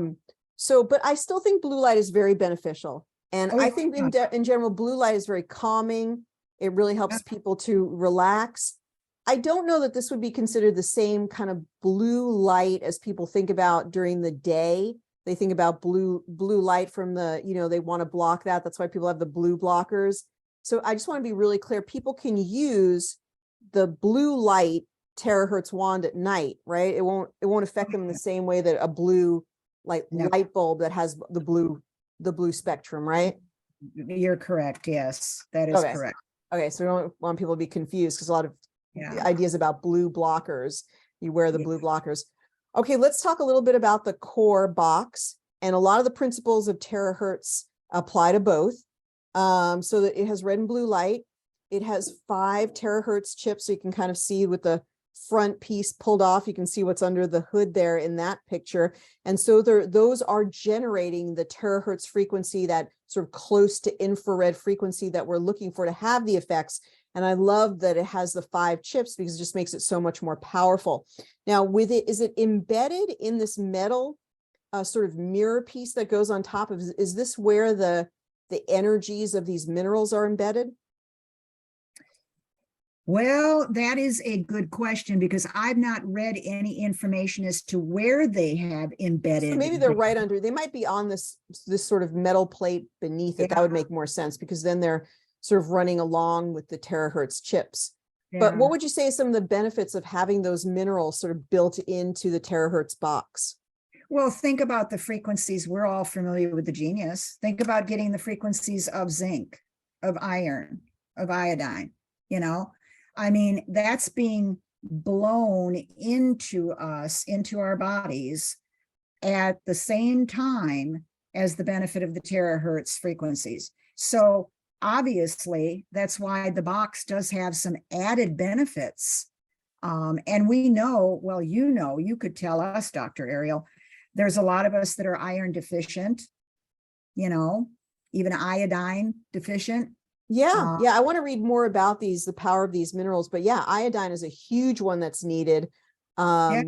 So, but I still think blue light is very beneficial. And I think yeah. in general, blue light is very calming. It really helps people to relax. I don't know that this would be considered the same kind of blue light as people think about during the day. They think about blue light from the, they want to block that. That's why people have the blue blockers. So I just want to be really clear. People can use the blue light terahertz wand at night, right? It won't affect them in the same way that a blue light bulb that has the blue spectrum, right? You're correct. Yes, that is correct. Okay, so we don't want people to be confused, because a lot of ideas about blue blockers, you wear the blue blockers. Okay, let's talk a little bit about the core box, and a lot of the principles of terahertz apply to both. So that it has red and blue light. It has 5 terahertz chips, so you can kind of see with the front piece pulled off, you can see what's under the hood there in that picture. And so those are generating the terahertz frequency, that sort of close to infrared frequency that we're looking for to have the effects. And I love that it has the 5 chips, because it just makes it so much more powerful. Now with it, is it embedded in this metal sort of mirror piece that goes on top of, is this where the energies of these minerals are embedded? Well, that is a good question, because I've not read any information as to where they have embedded. So maybe they're right under, they might be on this sort of metal plate beneath it. That would make more sense, because then they're sort of running along with the terahertz chips. But what would you say is some of the benefits of having those minerals sort of built into the terahertz box? Well, think about the frequencies. We're all familiar with the Genius. Think about getting the frequencies of zinc, of iron, of iodine, I mean, that's being blown into us, into our bodies at the same time as the benefit of the terahertz frequencies. So obviously, that's why the box does have some added benefits. And we know, well, you could tell us, Dr. Ariel, there's a lot of us that are iron deficient, even iodine deficient. Yeah, I want to read more about the power of these minerals, but yeah, iodine is a huge one that's needed. Yeah.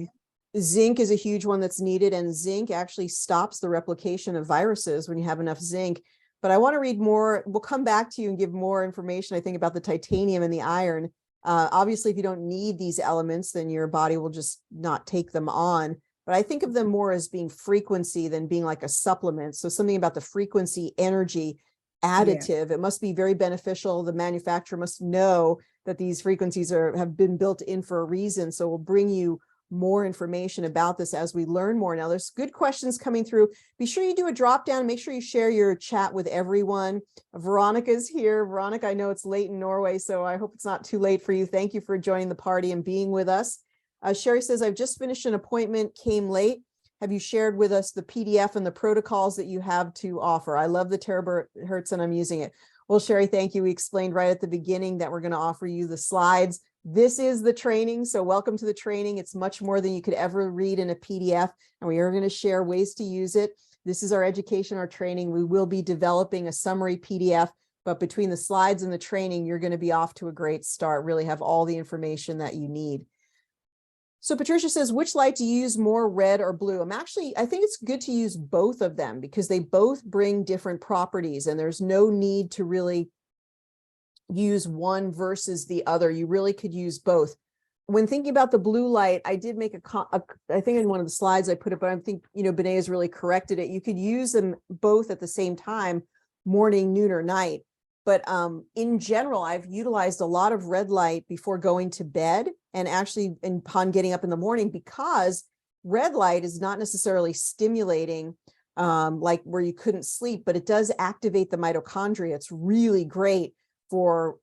Zinc is a huge one that's needed, and zinc actually stops the replication of viruses when you have enough zinc. But I want to read more. We'll come back to you and give more information, I think, about the titanium and the iron. Obviously, if you don't need these elements, then your body will just not take them on. But I think of them more as being frequency than being like a supplement. So something about the frequency energy additive, it must be very beneficial. The manufacturer must know that these frequencies have been built in for a reason. So we'll bring you more information about this as we learn more. Now, there's good questions coming through. Be sure you do a drop down. Make sure you share your chat with everyone. Veronica's here. Veronica, I know it's late in Norway, so I hope it's not too late for you. Thank you for joining the party and being with us. Sherry says, I've just finished an appointment, came late. Have you shared with us the PDF and the protocols that you have to offer? I love the terahertz and I'm using it. Well, Sherry, thank you. We explained right at the beginning that we're going to offer you the slides. This is the training. So welcome to the training. It's much more than you could ever read in a PDF. And we are going to share ways to use it. This is our education, our training. We will be developing a summary PDF, but between the slides and the training, you're going to be off to a great start, really have all the information that you need. So Patricia says, which light do you use more, red or blue? I think it's good to use both of them because they both bring different properties and there's no need to really use one versus the other. You really could use both. When thinking about the blue light, I did make I think in one of the slides I put it, but I think, Benet has really corrected it. You could use them both at the same time, morning, noon, or night. But in general, I've utilized a lot of red light before going to bed and actually upon getting up in the morning, because red light is not necessarily stimulating like where you couldn't sleep, but it does activate the mitochondria. It's really great for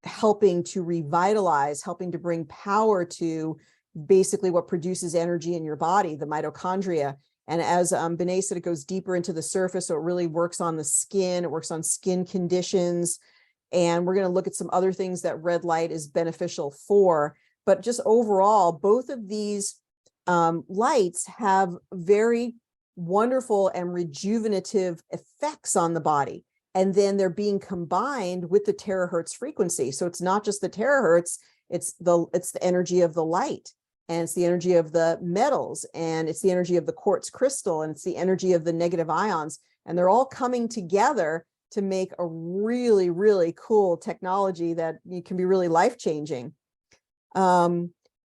helping to revitalize, helping to bring power to basically what produces energy in your body, the mitochondria. And as Benet said, it goes deeper into the surface. So it really works on the skin. It works on skin conditions. And we're going to look at some other things that red light is beneficial for. But just overall, both of these lights have very wonderful and rejuvenative effects on the body. And then they're being combined with the terahertz frequency. So it's not just the terahertz, it's the energy of the light. And it's the energy of the metals, and it's the energy of the quartz crystal, and it's the energy of the negative ions. And they're all coming together to make a really, really cool technology that can be really life-changing.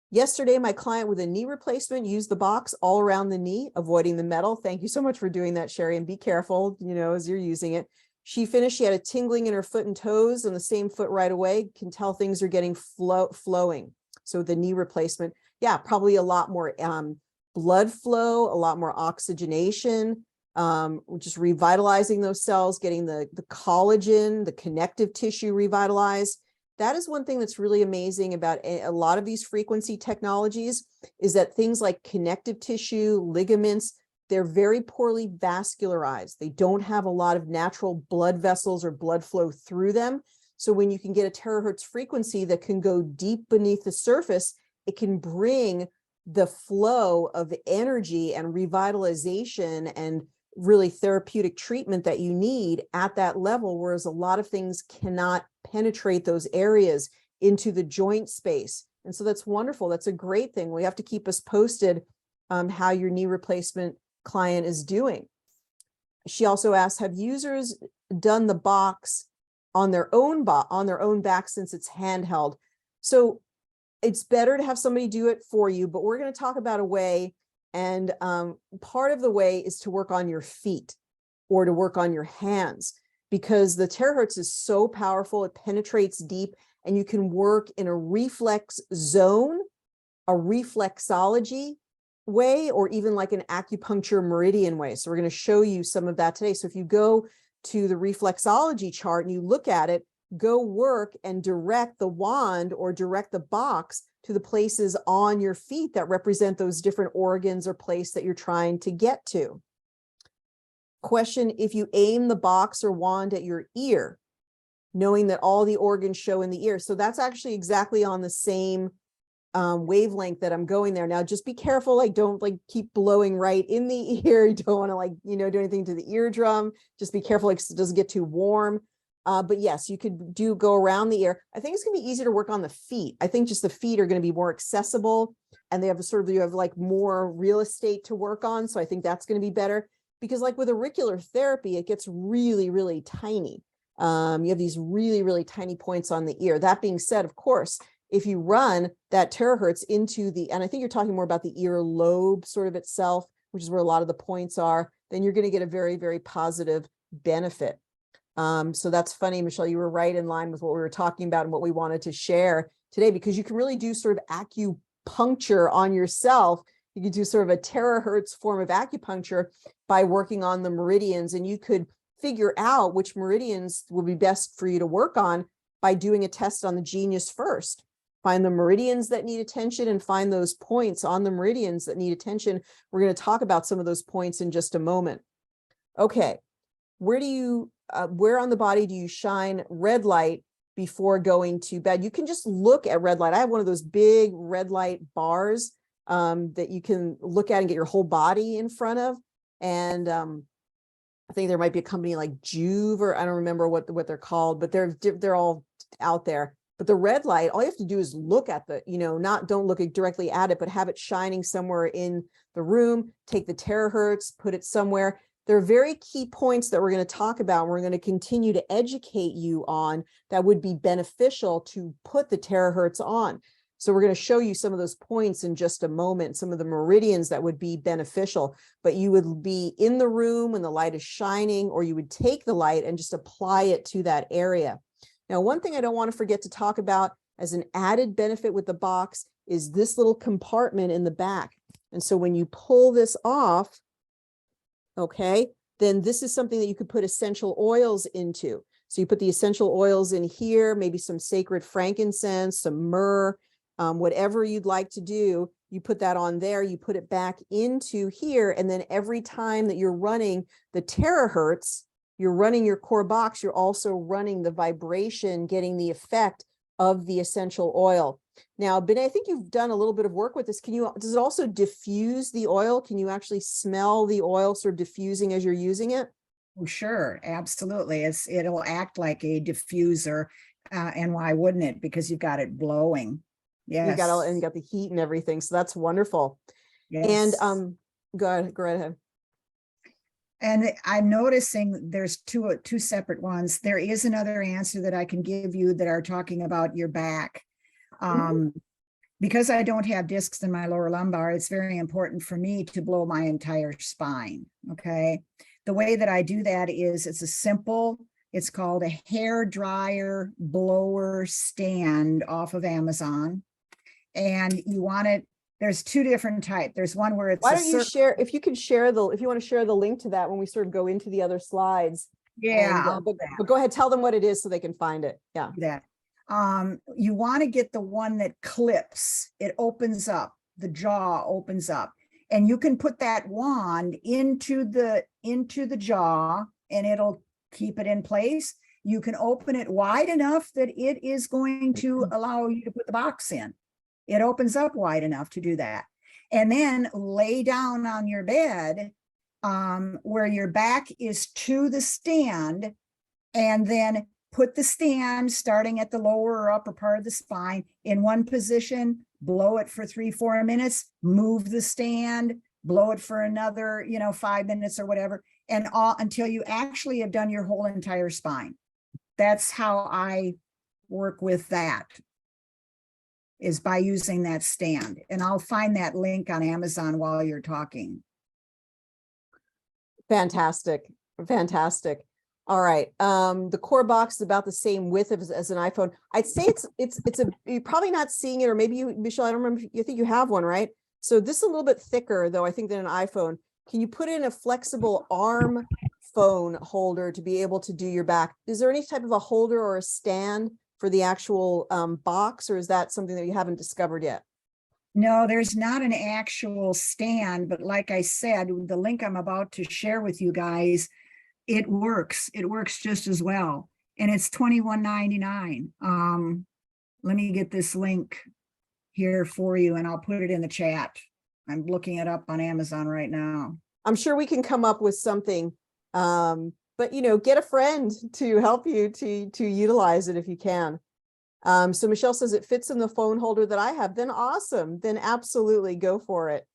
Yesterday, my client with a knee replacement used the box all around the knee, avoiding the metal. Thank you so much for doing that, Sherry, and be careful, as you're using it. She finished, she had a tingling in her foot and toes, and the same foot right away, can tell things are getting flowing. So the knee replacement, yeah, probably a lot more blood flow, a lot more oxygenation, just revitalizing those cells, getting the collagen, the connective tissue revitalized. That is one thing that's really amazing about a lot of these frequency technologies, is that things like connective tissue, ligaments, they're very poorly vascularized. They don't have a lot of natural blood vessels or blood flow through them. So when you can get a terahertz frequency that can go deep beneath the surface, it can bring the flow of energy and revitalization and really therapeutic treatment that you need at that level, whereas a lot of things cannot penetrate those areas into the joint space. And so that's wonderful. That's a great thing. We have to keep us posted how your knee replacement client is doing. She also asked, have users done the box on their own back since it's handheld? So it's better to have somebody do it for you, but we're going to talk about a way, and part of the way is to work on your feet or to work on your hands, because the terahertz is so powerful, it penetrates deep, and you can work in a reflex zone, a reflexology way, or even like an acupuncture meridian way. So we're going to show you some of that today. So if you go to the reflexology chart and you look at it, go work and direct the wand or direct the box to the places on your feet that represent those different organs or place that you're trying to get to. Question, if you aim the box or wand at your ear, knowing that all the organs show in the ear. So that's actually exactly on the same wavelength that I'm going there. Now, just be careful, like don't like keep blowing right in the ear. You don't want to like, do anything to the eardrum. Just be careful, like it doesn't get too warm. But yes, you could go around the ear. I think it's gonna be easier to work on the feet. I think just the feet are going to be more accessible, and they have you have like more real estate to work on. So I think that's going to be better, because like with auricular therapy, it gets really, really tiny. You have these really, really tiny points on the ear. That being said, of course, if you run that terahertz into and I think you're talking more about the ear lobe sort of itself, which is where a lot of the points are, then you're going to get a very, very positive benefit. So that's funny, Michelle, you were right in line with what we were talking about and what we wanted to share today, because you can really do sort of acupuncture on yourself. You could do sort of a terahertz form of acupuncture by working on the meridians, and you could figure out which meridians will be best for you to work on by doing a test on the Genius first. Find the meridians that need attention and find those points on the meridians that need attention. We're going to talk about some of those points in just a moment. Okay, where on the body do you shine red light before going to bed? You can just look at red light. I have one of those big red light bars that you can look at and get your whole body in front of. And I think there might be a company like Juve, or I don't remember what they're called, but they're all out there. But the red light, all you have to do is look at don't look directly at it, but have it shining somewhere in the room. Take the terahertz, put it somewhere. There are very key points that we're going to talk about, and we're going to continue to educate you on that would be beneficial to put the terahertz on. So we're going to show you some of those points in just a moment, some of the meridians that would be beneficial, but you would be in the room when the light is shining, or you would take the light and just apply it to that area. Now, one thing I don't want to forget to talk about as an added benefit with the box is this little compartment in the back. And so when you pull this off, okay, then this is something that you could put essential oils into. So you put the essential oils in here, maybe some sacred frankincense, some myrrh, whatever you'd like to do, you put that on there, you put it back into here. And then every time that you're running the terahertz, you're running your core box, you're also running the vibration, getting the effect of the essential oil. Now, Benay, I think you've done a little bit of work with this. Does it also diffuse the oil? Can you actually smell the oil sort of diffusing as you're using it? Oh, sure, absolutely. It'll act like a diffuser, and why wouldn't it? Because you've got it blowing. Yes. You got the heat and everything, so that's wonderful. Yes. And go ahead. And I'm noticing there's two separate ones. There is another answer that I can give you that are talking about your back. Because I don't have discs in my lower lumbar, it's very important for me to blow my entire spine. Okay. The way that I do that is it's called a hair dryer blower stand off of Amazon. And you want it, there's two different types. There's one where it's— why don't you share, if you want to share the link to that when we sort of go into the other slides. Yeah. But go ahead, tell them what it is so they can find it. Yeah. That. You want to get the one that clips. It opens up, the jaw opens up, and you can put that wand into the jaw and it'll keep it in place. You can open it wide enough that it is going to allow you to put the box in. It opens up wide enough to do that. And then lay down on your bed where your back is to the stand, and then put the stand starting at the lower or upper part of the spine in one position, blow it for 3-4 minutes, move the stand, blow it for another, 5 minutes or whatever, and all until you actually have done your whole entire spine. That's how I work with that, is by using that stand. And I'll find that link on Amazon while you're talking. Fantastic. Fantastic. All right. The core box is about the same width as an iPhone. I'd say you're probably not seeing it, or maybe you, Michelle, I don't remember, you think you have one, right? So this is a little bit thicker though, I think, than an iPhone. Can you put in a flexible arm phone holder to be able to do your back? Is there any type of a holder or a stand for the actual box, or is that something that you haven't discovered yet? No, there's not an actual stand, but like I said, the link I'm about to share with you guys, it works. It works just as well. And it's $21.99. Let me get this link here for you and I'll put it in the chat. I'm looking it up on Amazon right now. I'm sure we can come up with something, but get a friend to help you to utilize it if you can. So Michelle says it fits in the phone holder that I have. Then awesome. Then absolutely go for it.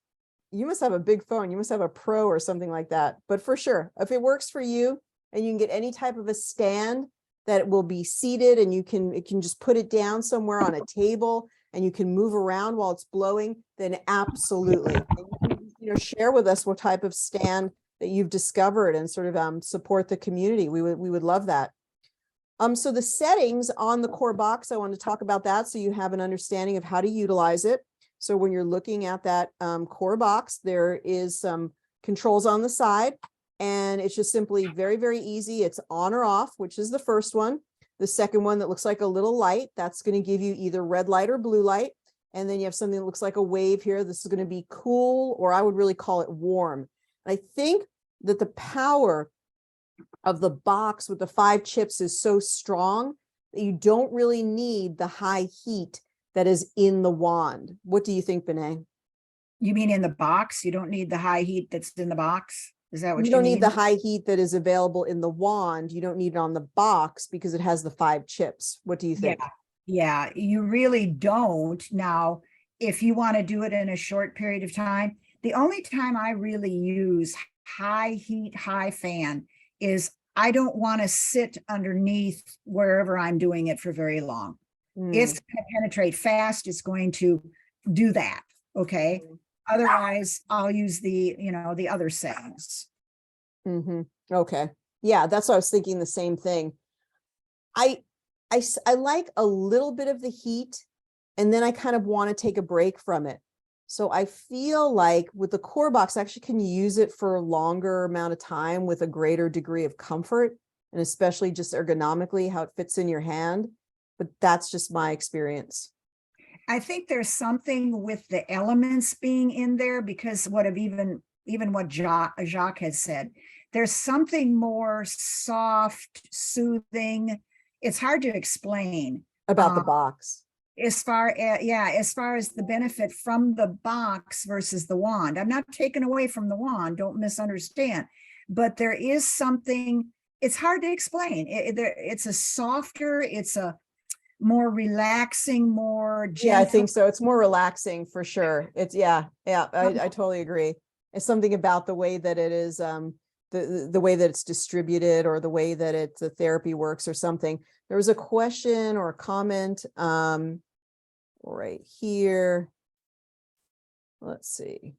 You must have a big phone. You must have a Pro or something like that. But for sure, if it works for you and you can get any type of a stand that will be seated and it can just put it down somewhere on a table and you can move around while it's blowing, then absolutely. And you can, share with us what type of stand that you've discovered and sort of support the community. We would love that. So the settings on the core box, I want to talk about that so you have an understanding of how to utilize it. So when you're looking at that core box, there is some controls on the side, and it's just simply very, very easy. It's on or off, which is the first one. The second one that looks like a little light, that's going to give you either red light or blue light. And then you have something that looks like a wave here. This is going to be cool, or I would really call it warm. I think that the power of the box with the 5 chips is so strong that you don't really need the high heat that is in the wand. What do you think, Benet? You mean in the box? You don't need the high heat that's in the box? Is that what You you don't mean? need the high heat that is available in the wand. You don't need it on the box because it has the 5 chips. What do you think? Yeah, you really don't. Now, if you want to do it in a short period of time, the only time I really use high heat, high fan is I don't want to sit underneath wherever I'm doing it for very long. It's going to penetrate fast. It's going to do that. Okay. Otherwise, I'll use the other settings. Okay. Yeah, that's what I was thinking, the same thing. I like a little bit of the heat, and then I kind of want to take a break from it. So I feel like with the core box, I actually can use it for a longer amount of time with a greater degree of comfort, and especially just ergonomically how it fits in your hand. But that's just my experience. I think there's something with the elements being in there, because even what Jacques has said, there's something more soft, soothing. It's hard to explain about the box. As far as the benefit from the box versus the wand. I'm not taking away from the wand, don't misunderstand, but there is something, it's hard to explain. It's a softer, it's a more relaxing, more gentle. Yeah, I think so. It's more relaxing for sure. It's I totally agree. It's something about the way that it is, the way that it's distributed, or the way that the therapy works or something. There was a question or a comment right here. Let's see.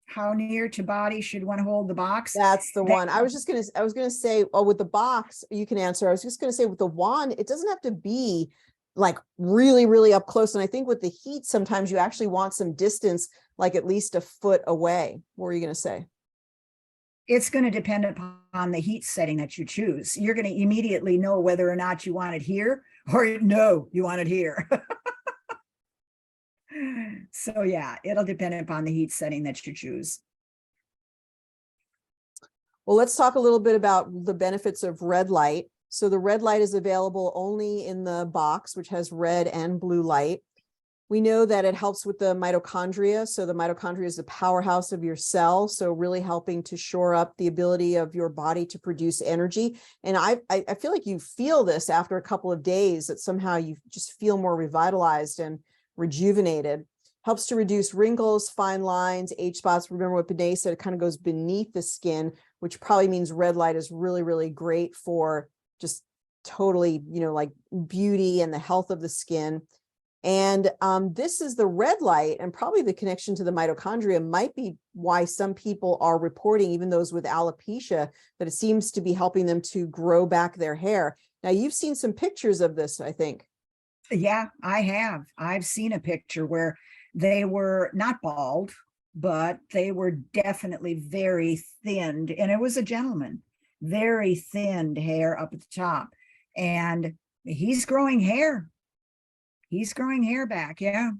How near to body should one hold the box? That's the one. I was gonna say, oh, with the box, you can answer. I was just gonna say with the wand, it doesn't have to be like really, really up close. And I think with the heat, sometimes you actually want some distance, like at least a foot away. What were you gonna say? It's going to depend upon the heat setting that you choose. You're going to immediately know whether or not you want it here, or no, you want it here. So yeah, it'll depend upon the heat setting that you choose. Well, let's talk a little bit about the benefits of red light. So the red light is available only in the box, which has red and blue light. We know that it helps with the mitochondria. So the mitochondria is the powerhouse of your cell. So really helping to shore up the ability of your body to produce energy. And I feel like you feel this after a couple of days, that somehow you just feel more revitalized and rejuvenated. Helps to reduce wrinkles, fine lines, age spots. Remember what Benet said, it kind of goes beneath the skin, which probably means red light is really, really great for just totally, like beauty and the health of the skin. And this is the red light, and probably the connection to the mitochondria might be why some people are reporting, even those with alopecia, that it seems to be helping them to grow back their hair. Now, you've seen some pictures of this, I think. Yeah, I have. I've seen a picture where they were not bald, but they were definitely very thinned. And it was a gentleman, very thinned hair up at the top. And He's growing hair. He's growing hair back. Yeah.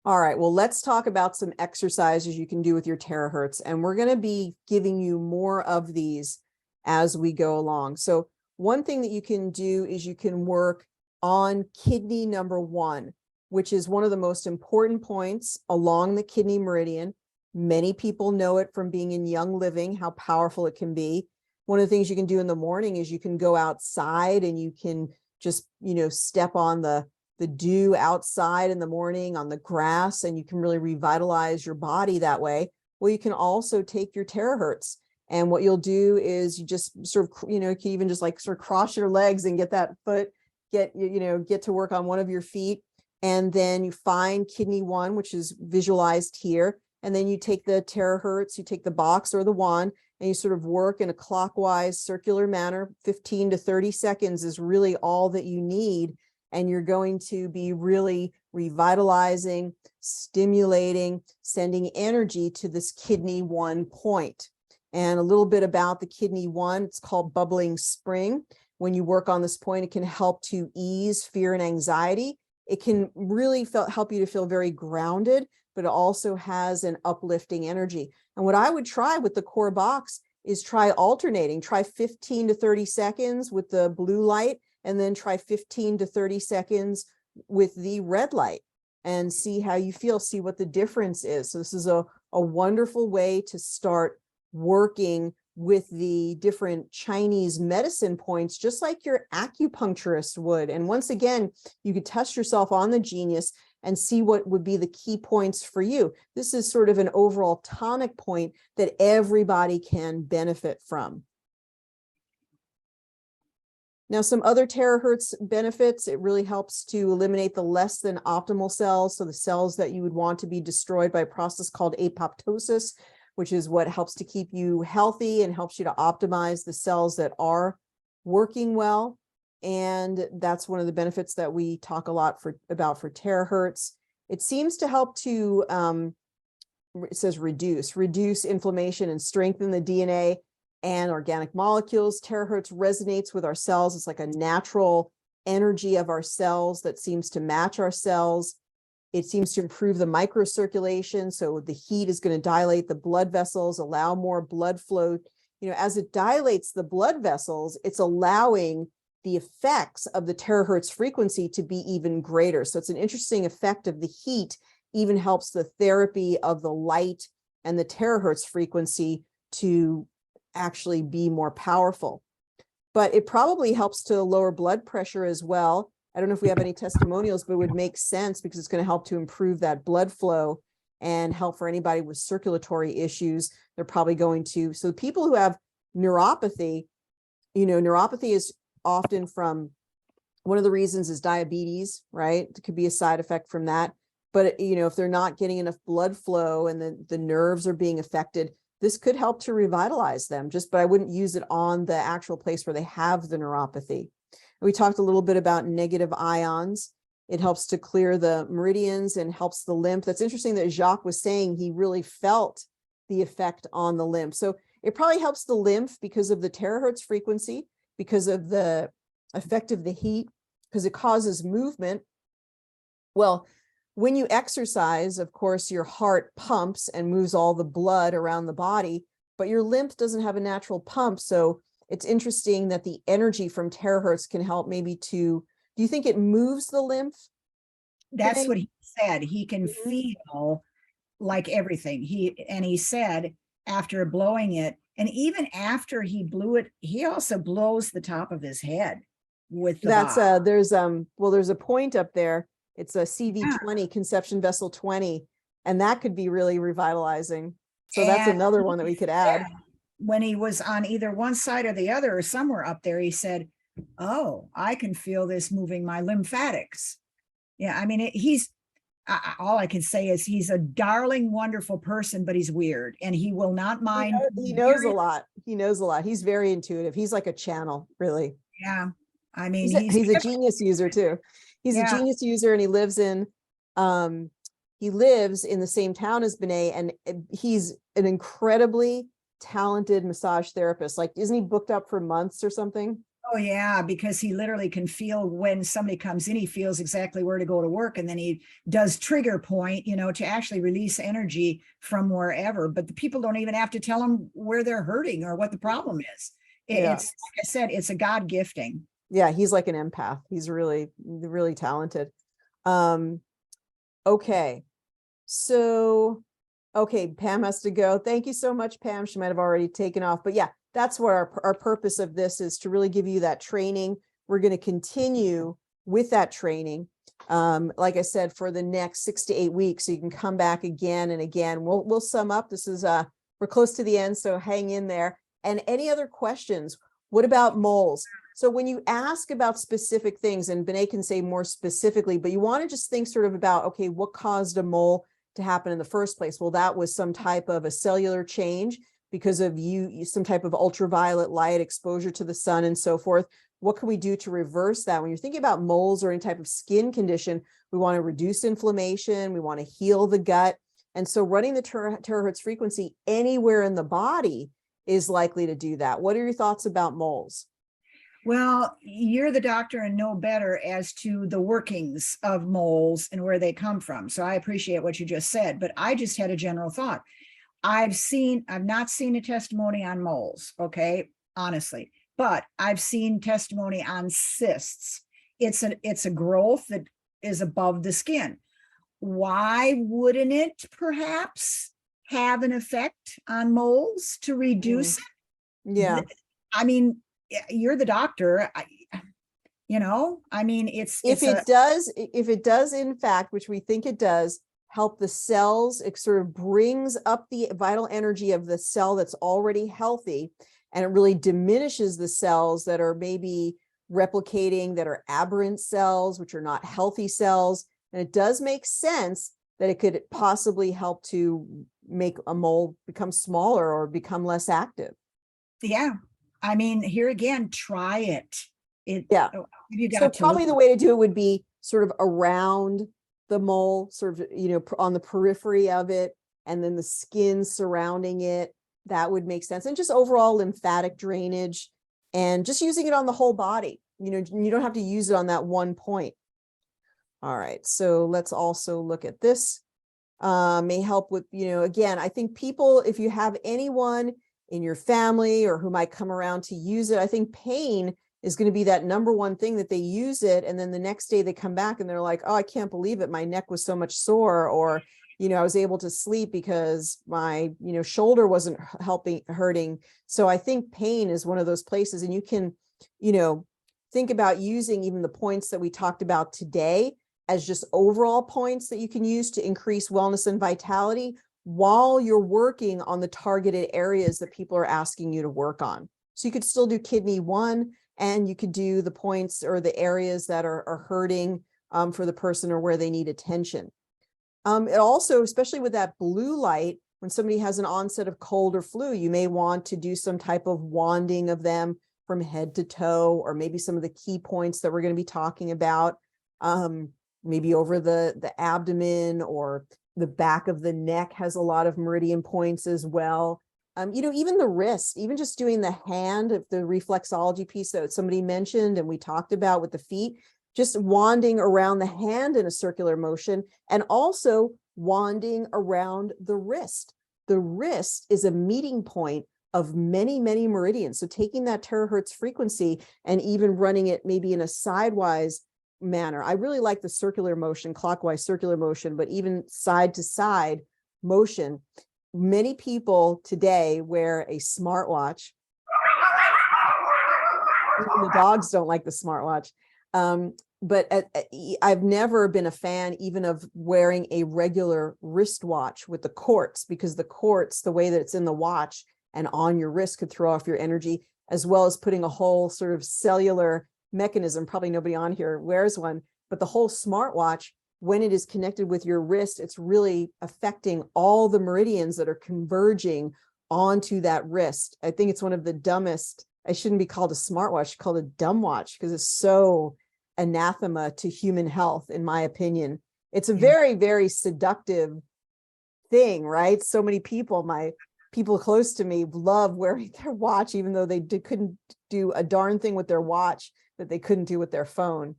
All right, well, let's talk about some exercises you can do with your terahertz. And we're going to be giving you more of these as we go along. So one thing that you can do is you can work on kidney number 1, which is one of the most important points along the kidney meridian. Many people know it from being in Young Living, how powerful it can be. One of the things you can do in the morning is you can go outside and you can just, step on the dew outside in the morning on the grass, and you can really revitalize your body that way. Well, you can also take your terahertz, and what you'll do is you just sort of, you can even just like sort of cross your legs and get that foot, get to work on one of your feet. And then you find kidney 1, which is visualized here. And then you take the terahertz, you take the box or the wand, and you sort of work in a clockwise circular manner. 15 to 30 seconds is really all that you need. And you're going to be really revitalizing, stimulating, sending energy to this kidney 1 point. And a little bit about the kidney 1, it's called bubbling spring. When you work on this point, it can help to ease fear and anxiety. It can really help you to feel very grounded, but it also has an uplifting energy. And what I would try with the core box is try alternating, try 15 to 30 seconds with the blue light, and then try 15 to 30 seconds with the red light and see how you feel, see what the difference is. So this is a wonderful way to start working with the different Chinese medicine points, just like your acupuncturist would. And once again, you could test yourself on the Genius and see what would be the key points for you. This is sort of an overall tonic point that everybody can benefit from. Now, some other terahertz benefits, it really helps to eliminate the less than optimal cells. So the cells that you would want to be destroyed by a process called apoptosis, which is what helps to keep you healthy and helps you to optimize the cells that are working well. And that's one of the benefits that we talk a lot about for terahertz. It seems to help to, it says reduce inflammation and strengthen the DNA and organic molecules. Terahertz resonates with our cells. It's like a natural energy of our cells that seems to match our cells. It seems to improve the microcirculation. So the heat is going to dilate the blood vessels, allow more blood flow. As it dilates the blood vessels, it's allowing the effects of the terahertz frequency to be even greater. So it's an interesting effect of the heat, even helps the therapy of the light and the terahertz frequency to actually be more powerful. But it probably helps to lower blood pressure as well. I don't know if we have any testimonials, but it would make sense because it's going to help to improve that blood flow and help for anybody with circulatory issues. They're probably going to. So people who have neuropathy, neuropathy is often from, one of the reasons is diabetes, right? It could be a side effect from that. But, if they're not getting enough blood flow and the nerves are being affected, this could help to revitalize them, but I wouldn't use it on the actual place where they have the neuropathy. We talked a little bit about negative ions. It helps to clear the meridians and helps the lymph. That's interesting that Jacques was saying he really felt the effect on the lymph. So it probably helps the lymph because of the terahertz frequency, because of the effect of the heat, because it causes movement. Well, when you exercise, of course, your heart pumps and moves all the blood around the body, but your lymph doesn't have a natural pump. So it's interesting that the energy from terahertz can help maybe do you think it moves the lymph? That's Renee? what he said. He can feel like everything. He said after blowing it, and even after he blew it, he also blows the top of his head with the That's box. there's a point up there. It's a CV20, conception vessel 20, and that could be really revitalizing. So that's And another one that we could add. When he was on either one side or the other or somewhere up there, he said, "Oh, I can feel this moving my lymphatics." Yeah, I mean, all I can say is he's a darling, wonderful person, but he's weird and he will not mind. He knows a lot. He knows a lot. He's very intuitive. He's like a channel, really. Yeah. I mean, He's a Genius user too. He's a Genius user, and he lives in the same town as Benet, and he's an incredibly talented massage therapist. Like, isn't he booked up for months or something? Oh yeah, because he literally can feel when somebody comes in, he feels exactly where to go to work. And then he does trigger point, to actually release energy from wherever. But the people don't even have to tell him where they're hurting or what the problem is. Yeah. It's like I said, it's a God gifting. Yeah, he's like an empath. He's really, really talented. Um, okay. So, okay, Pam has to go. Thank you so much, Pam. She might have already taken off, but yeah, that's what our purpose of this is, to really give you that training. We're going to continue with that training. Like I said, for the next 6 to 8 weeks, so you can come back again and again. We'll sum up. This is we're close to the end, so hang in there. And any other questions? What about moles? So when you ask about specific things, and Benet can say more specifically, but you want to just think sort of about, okay, what caused a mole to happen in the first place? Well, that was some type of a cellular change because of some type of ultraviolet light exposure to the sun and so forth. What can we do to reverse that? When you're thinking about moles or any type of skin condition, we want to reduce inflammation. We want to heal the gut. And so running the terahertz frequency anywhere in the body is likely to do that. What are your thoughts about moles? Well, you're the doctor and know better as to the workings of moles and where they come from. So I appreciate what you just said, but I just had a general thought. I've not seen a testimony on moles, okay, honestly, but I've seen testimony on cysts. It's a growth that is above the skin. Why wouldn't it perhaps have an effect on moles to reduce it? Yeah. I mean, you're the doctor. I mean, If it does, in fact, which we think it does, help the cells, it sort of brings up the vital energy of the cell that's already healthy, and it really diminishes the cells that are maybe replicating, that are aberrant cells, which are not healthy cells. And it does make sense that it could possibly help to make a mole become smaller or become less active. Yeah. I mean, here again, try it. Yeah. You So got to probably the way to do it would be sort of around the mole, sort of, on the periphery of it, and then the skin surrounding it. That would make sense. And just overall lymphatic drainage, and just using it on the whole body. You don't have to use it on that one point. All right. So let's also look at this. May help with, again, I think people, if you have anyone in your family or who might come around to use it, I think pain is going to be that number one thing, that they use it. And then the next day they come back and they're like, oh, I can't believe it. My neck was so much sore, or, I was able to sleep because my, shoulder wasn't hurting. So I think pain is one of those places. And you can, think about using even the points that we talked about today as just overall points that you can use to increase wellness and vitality while you're working on the targeted areas that people are asking you to work on. So you could still do kidney 1, and you could do the points or the areas that are hurting for the person or where they need attention. It also, especially with that blue light, when somebody has an onset of cold or flu, you may want to do some type of wanding of them from head to toe, or maybe some of the key points that we're going to be talking about, maybe over the abdomen, or the back of the neck has a lot of meridian points as well. Even the wrist, even just doing the hand, of the reflexology piece that somebody mentioned and we talked about with the feet, just wanding around the hand in a circular motion, and also wanding around the wrist. The wrist is a meeting point of many, many meridians. So taking that terahertz frequency and even running it maybe in a sidewise manner. I really like the circular motion, clockwise circular motion, but even side to side motion. Many people today wear a smartwatch. Even the dogs don't like the smartwatch. But I've never been a fan even of wearing a regular wristwatch with the quartz, because the quartz, the way that it's in the watch and on your wrist, could throw off your energy, as well as putting a whole sort of cellular mechanism. Probably nobody on here wears one, but the whole smartwatch, when it is connected with your wrist, it's really affecting all the meridians that are converging onto that wrist. I think it's one of the dumbest. I shouldn't be called a smartwatch, called a dumb watch, because it's so anathema to human health, in my opinion. It's a very, very seductive thing, right? So many people, my people close to me love wearing their watch, even though they couldn't do a darn thing with their watch that they couldn't do with their phone.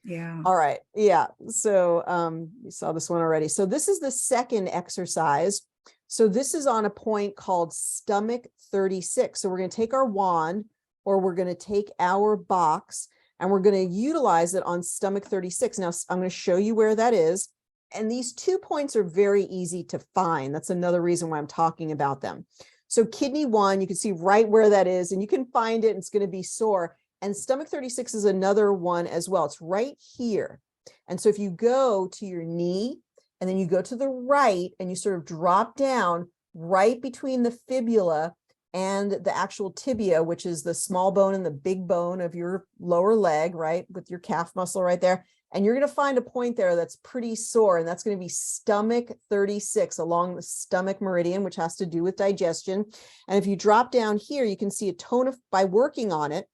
Yeah. All right. Yeah. So you saw this one already. So this is the second exercise. So this is on a point called stomach 36. So we're going to take our wand, or we're going to take our box, and we're going to utilize it on stomach 36. Now I'm going to show you where that is. And these 2 points are very easy to find. That's another reason why I'm talking about them. So kidney 1, you can see right where that is, and you can find it, and it's going to be sore. And stomach 36 is another one as well. It's right here. And so if you go to your knee, and then you go to the right, and you sort of drop down right between the fibula and the actual tibia, which is the small bone and the big bone of your lower leg, right, with your calf muscle right there. And you're going to find a point there that's pretty sore, and that's going to be stomach 36 along the stomach meridian, which has to do with digestion. And if you drop down here, you can see a by working on it,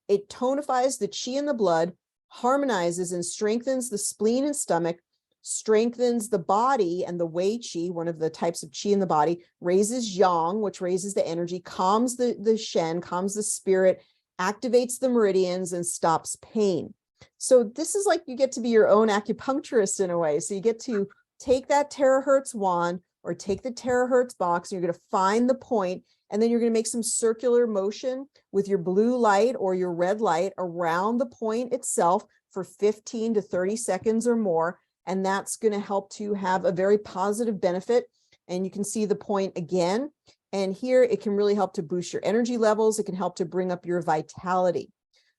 it tonifies the chi in the blood, harmonizes and strengthens the spleen and stomach, strengthens the body and the wei chi, one of the types of chi in the body, raises yang, which raises the energy, calms the shen, calms the spirit, activates the meridians, and stops pain. So this is like you get to be your own acupuncturist in a way. So you get to take that terahertz wand or take the terahertz box, and you're going to find the point, and then you're going to make some circular motion with your blue light or your red light around the point itself for 15 to 30 seconds or more. And that's going to help to have a very positive benefit. And you can see the point again. And here it can really help to boost your energy levels. It can help to bring up your vitality.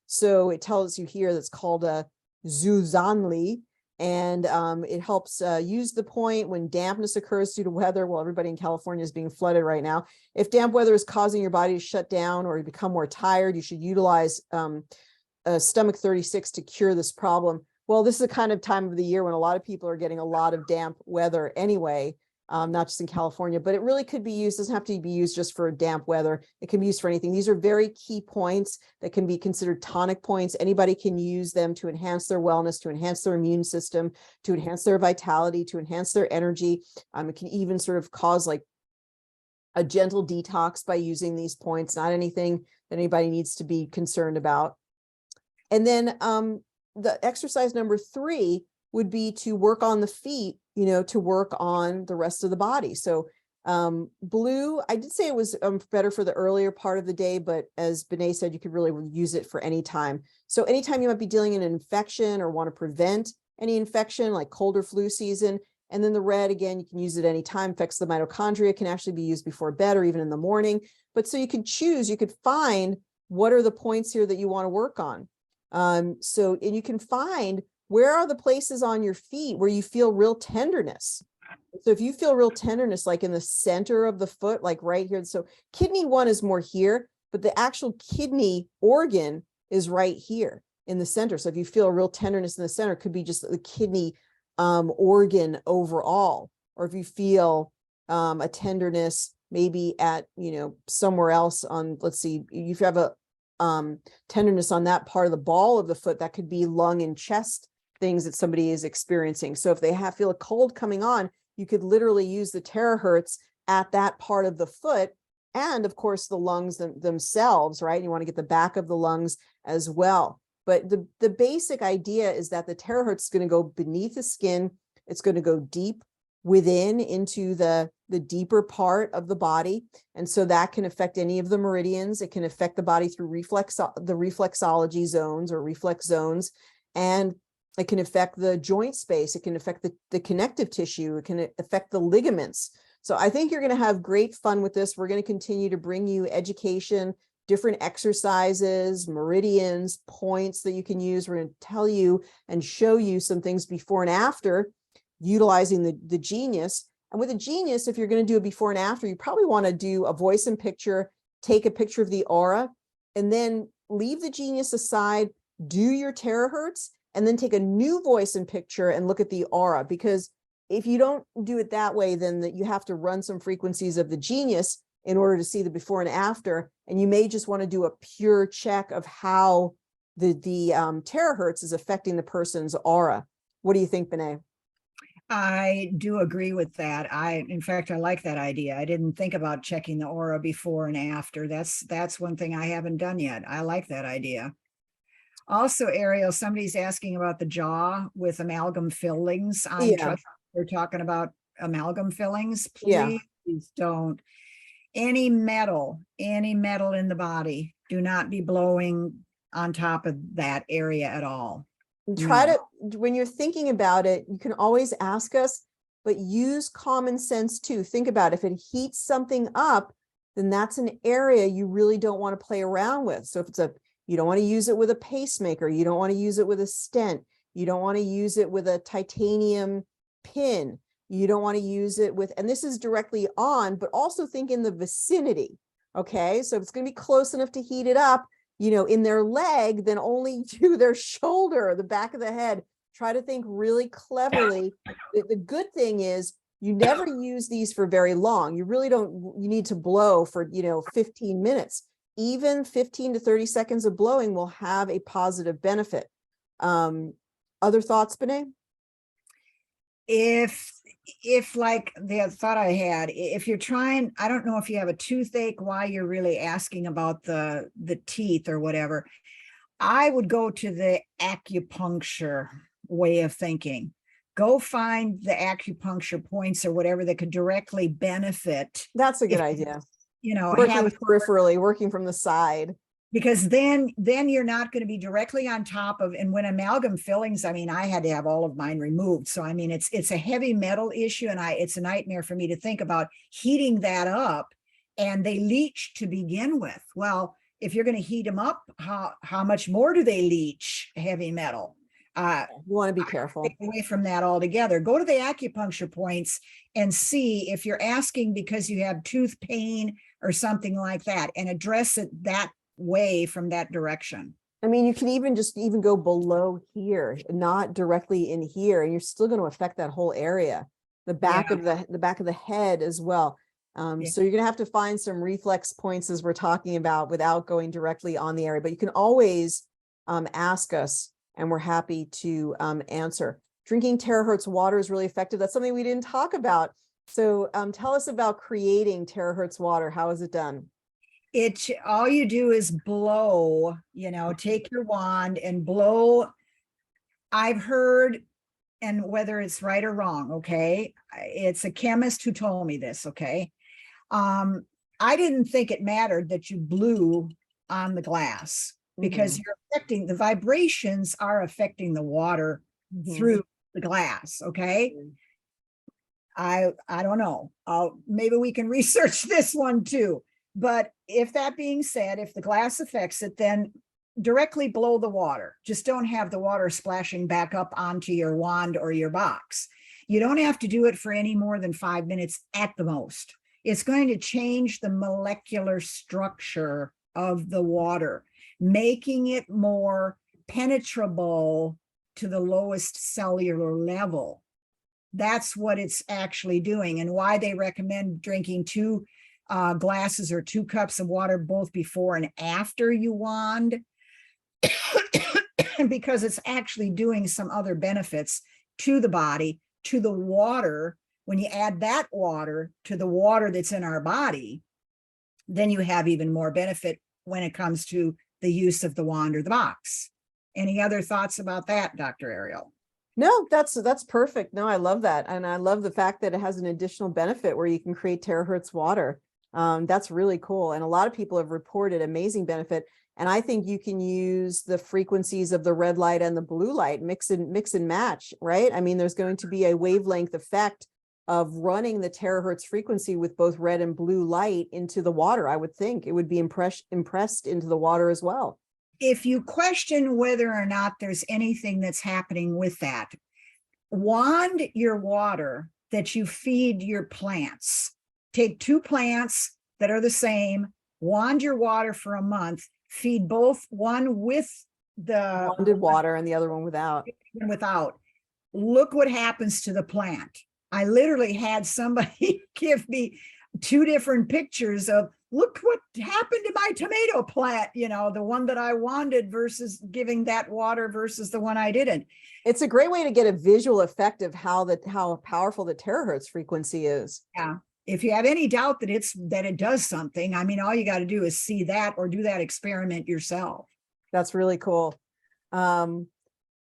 So it tells you here that's called a Zuzanli, and it helps use the point when dampness occurs due to weather. Well, everybody in California is being flooded right now. If damp weather is causing your body to shut down or you become more tired, you should utilize stomach 36 to cure this problem. Well, this is the kind of time of the year when a lot of people are getting a lot of damp weather anyway, not just in California, but it really could be used. Doesn't have to be used just for damp weather. It can be used for anything. These are very key points that can be considered tonic points. Anybody can use them to enhance their wellness, to enhance their immune system, to enhance their vitality, to enhance their energy. It can even sort of cause like a gentle detox by using these points, not anything that anybody needs to be concerned about. And then the exercise number 3 would be to work on the feet, to work on the rest of the body. So blue, I did say it was better for the earlier part of the day, but as Benet said, you could really use it for any time. So anytime you might be dealing in an infection or want to prevent any infection, like cold or flu season. And then the red, again, you can use it anytime, affects the mitochondria, can actually be used before bed or even in the morning. But so you could choose, you could find what are the points here that you want to work on. And you can find where are the places on your feet where you feel real tenderness. So if you feel real tenderness, like in the center of the foot, like right here. So kidney 1 is more here, but the actual kidney organ is right here in the center. So if you feel a real tenderness in the center, it could be just the kidney organ overall. Or if you feel a tenderness maybe at, somewhere else on, let's see, if you have a tenderness on that part of the ball of the foot, that could be lung and chest things that somebody is experiencing. So if they feel a cold coming on, you could literally use the terahertz at that part of the foot, and of course the lungs themselves, right? You want to get the back of the lungs as well. But the basic idea is that the terahertz is going to go beneath the skin. It's going to go deep within into the deeper part of the body. And so that can affect any of the meridians. It can affect the body through the reflexology zones or reflex zones. And it can affect the joint space. It can affect the connective tissue. It can affect the ligaments. So I think you're going to have great fun with this. We're going to continue to bring you education, different exercises, meridians, points that you can use. We're going to tell you and show you some things before and after utilizing the Genius. And with a Genius, if you're going to do a before and after, you probably want to do a voice and picture, take a picture of the aura, and then leave the Genius aside, do your terahertz, and then take a new voice and picture and look at the aura. Because if you don't do it that way, then you have to run some frequencies of the Genius in order to see the before and after. And you may just want to do a pure check of how the terahertz is affecting the person's aura. What do you think, Benet? I do agree with that. In fact, I like that idea. I didn't think about checking the aura before and after. That's one thing I haven't done yet. I like that idea. Also, Ariel, somebody's asking about the jaw with amalgam fillings. I'm Yeah, trusting they're talking about amalgam fillings. yeah. Please don't. Any metal in the body, do not be blowing on top of that area at all. And try No. to, when you're thinking about it, you can always ask us, but use common sense too. Think about if it heats something up, then that's an area you really don't want to play around with. So if it's you don't want to use it with a pacemaker, you don't want to use it with a stent, you don't want to use it with a titanium pin, you don't want to use it with, and this is directly on, but also think in the vicinity. Okay, so if it's going to be close enough to heat it up, in their leg, then only to their shoulder, the back of the head. Try to think really cleverly. The good thing is you never use these for very long. You really don't, you need to blow for, 15 minutes. Even 15 to 30 seconds of blowing will have a positive benefit. Other thoughts, Benet? If like the thought I had, if you're trying, I don't know if you have a toothache, why you're really asking about the teeth or whatever. I would go to the acupuncture way of thinking. Go find the acupuncture points or whatever that could directly benefit. That's a good idea. Have Peripherally, working from the side. Because then you're not going to be directly on top of, and when amalgam fillings, I mean, I had to have all of mine removed. So, I mean, it's a heavy metal issue, and it's a nightmare for me to think about heating that up, and they leach to begin with. Well, if you're going to heat them up, how much more do they leach heavy metal? You want to be careful. Take away from that altogether. Go to the acupuncture points and see if you're asking because you have tooth pain or something like that, and address it that way from that direction. I mean, you can even go below here, not directly in here, and you're still going to affect that whole area, the back of the head as well. So you're going to have to find some reflex points as we're talking about without going directly on the area, but you can always ask us and we're happy to answer. Drinking terahertz water is really effective. That's something we didn't talk about. So tell us about creating terahertz water. How is it done? All you do is blow, take your wand and blow. I've heard, and whether it's right or wrong, okay, it's a chemist who told me this, okay. I didn't think it mattered that you blew on the glass because you're affecting, the vibrations are affecting the water through the glass, okay. I don't know. Maybe we can research this one too. But if that being said, if the glass affects it, then directly blow the water. Just don't have the water splashing back up onto your wand or your box. You don't have to do it for any more than 5 minutes at the most. It's going to change the molecular structure of the water, making it more penetrable to the lowest cellular level. That's what it's actually doing, and why they recommend drinking 2 glasses or 2 cups of water both before and after you wand, because it's actually doing some other benefits to the body, to the water. When you add that water to the water that's in our body, then you have even more benefit when it comes to the use of the wand or the box. Any other thoughts about that, Dr. Ariel? No, that's perfect. No, I love that. And I love the fact that it has an additional benefit where you can create terahertz water. That's really cool. And a lot of people have reported amazing benefit. And I think you can use the frequencies of the red light and the blue light, mix and match, right? I mean, there's going to be a wavelength effect of running the terahertz frequency with both red and blue light into the water. I would think it would be impressed into the water as well. If you question whether or not there's anything that's happening with that, wand your water that you feed your plants. Take 2 plants that are the same, wand your water for a month, feed both, one with the wanded water and the other one without. Look what happens to the plant. I literally had somebody give me 2 different pictures of look what happened to my tomato plant, the one that I wanted versus giving that water versus the one I didn't. It's a great way to get a visual effect of how powerful the terahertz frequency is. Yeah. If you have any doubt that it does something, I mean, all you got to do is see that or do that experiment yourself. That's really cool. All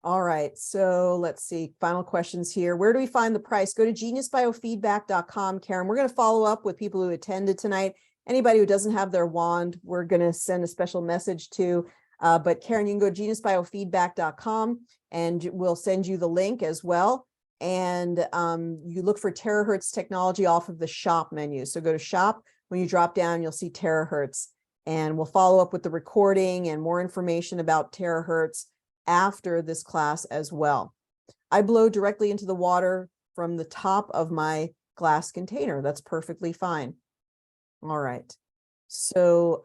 right, so let's see, final questions here. Where do we find the price? Go to geniusbiofeedback.com, Karen. We're going to follow up with people who attended tonight. Anybody who doesn't have their wand, we're going to send a special message to. But Karen, you can go to geniusbiofeedback.com and we'll send you the link as well. And you look for Terahertz technology off of the shop menu. So go to shop. When you drop down, you'll see Terahertz. And we'll follow up with the recording and more information about Terahertz after this class as well. I blow directly into the water from the top of my glass container. That's perfectly fine. All right. So,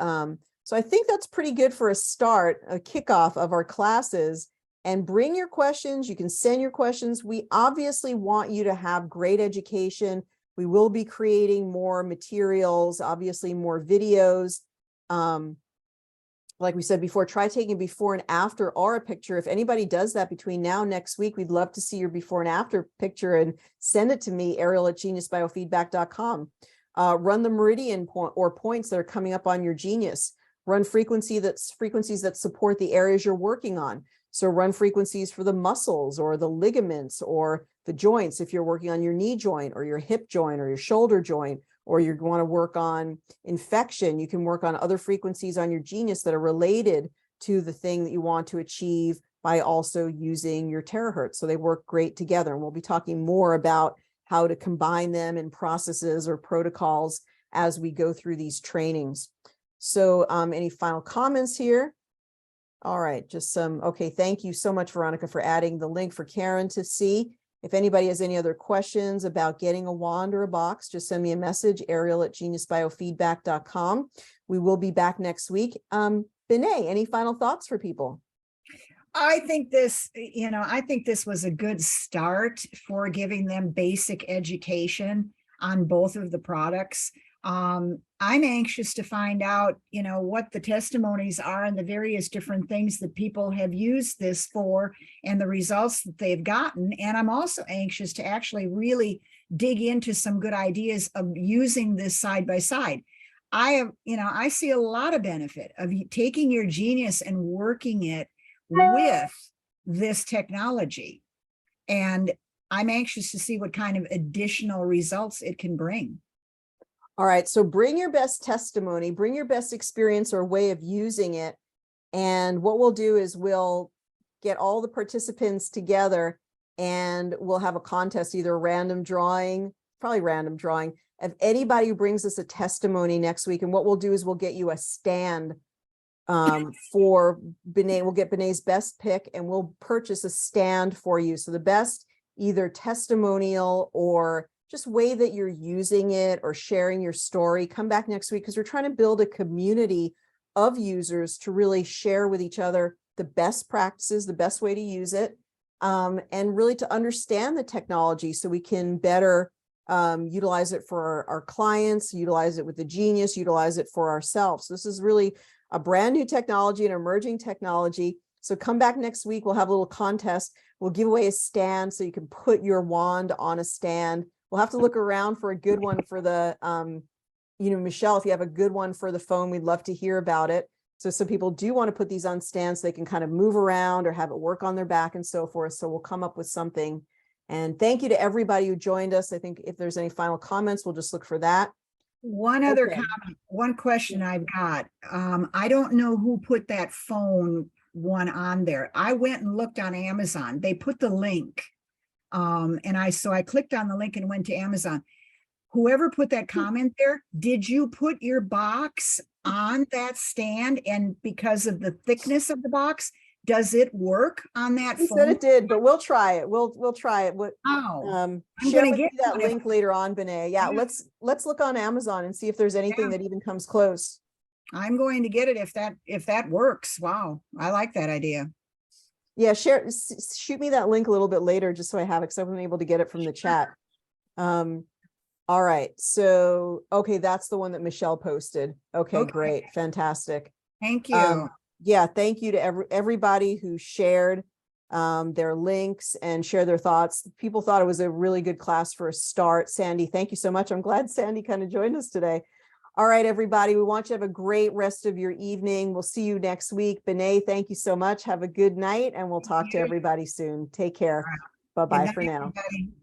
so I think that's pretty good for a start, a kickoff of our classes. And bring your questions. You can send your questions. We obviously want you to have great education. We will be creating more materials, obviously more videos. Like we said before, try taking before and after or a picture. If anybody does that between now and next week, we'd love to see your before and after picture and send it to me, Ariel at geniusbiofeedback.com. Run the meridian points that are coming up on your Genius. Run frequencies that support the areas you're working on. So run frequencies for the muscles or the ligaments or the joints if you're working on your knee joint or your hip joint or your shoulder joint, or you want to work on infection. You can work on other frequencies on your Genius that are related to the thing that you want to achieve by also using your terahertz. So they work great together. And we'll be talking more about how to combine them in processes or protocols as we go through these trainings. So any final comments here? All right, just some, okay, thank you so much, Veronica, for adding the link for Karen to see. If anybody has any other questions about getting a wand or a box, just send me a message, Ariel at geniusbiofeedback.com. We will be back next week. Benet, any final thoughts for people? I think this was a good start for giving them basic education on both of the products. I'm anxious to find out, what the testimonies are and the various different things that people have used this for and the results that they've gotten. And I'm also anxious to actually really dig into some good ideas of using this side by side. I see a lot of benefit of taking your Genius and working it with this technology. And I'm anxious to see what kind of additional results it can bring. All right, so bring your best testimony, bring your best experience or way of using it. And what we'll do is we'll get all the participants together and we'll have a contest, either random drawing, probably random drawing, of anybody who brings us a testimony next week. And what we'll do is we'll get you a stand for Benet. We'll get Benet's best pick and we'll purchase a stand for you. So the best either testimonial or just way that you're using it or sharing your story. Come back next week because we're trying to build a community of users to really share with each other the best practices, the best way to use it, and really to understand the technology so we can better utilize it for our clients, utilize it with the Genius, utilize it for ourselves. This is really a brand new technology, an emerging technology. So come back next week. We'll have a little contest. We'll give away a stand so you can put your wand on a stand. We'll have to look around for a good one for the, Michelle, if you have a good one for the phone, we'd love to hear about it. So some people do want to put these on stands so they can kind of move around or have it work on their back and so forth. So we'll come up with something. And thank you to everybody who joined us. I think if there's any final comments, we'll just look for that. One other comment, one question I've got. I don't know who put that phone one on there. I went and looked on Amazon. They put the link. So I clicked on the link and went to Amazon. Whoever put that comment there, did you put your box on that stand? And because of the thickness of the box, does it work on that phone? He said it did, but we'll try it. We'll try it. I'm Share with you that link later on, Benet. Yeah, let's look on Amazon and see if there's anything that even comes close. I'm going to get it if that works. Wow, I like that idea. Yeah, shoot me that link a little bit later just so I have it because I wasn't able to get it from the chat. All All right. So, okay, that's the one that Michelle posted. Okay, Okay. great. Fantastic. Thank you. Yeah, thank you to everybody who shared their links and share their thoughts. People thought it was a really good class for a start. Sandy, thank you so much. I'm glad Sandy kind of joined us today. All right, everybody, we want you to have a great rest of your evening. We'll see you next week. Benet, thank you so much. Have a good night, and we'll talk to everybody soon. Take care. Good Bye-bye night, for now. everybody.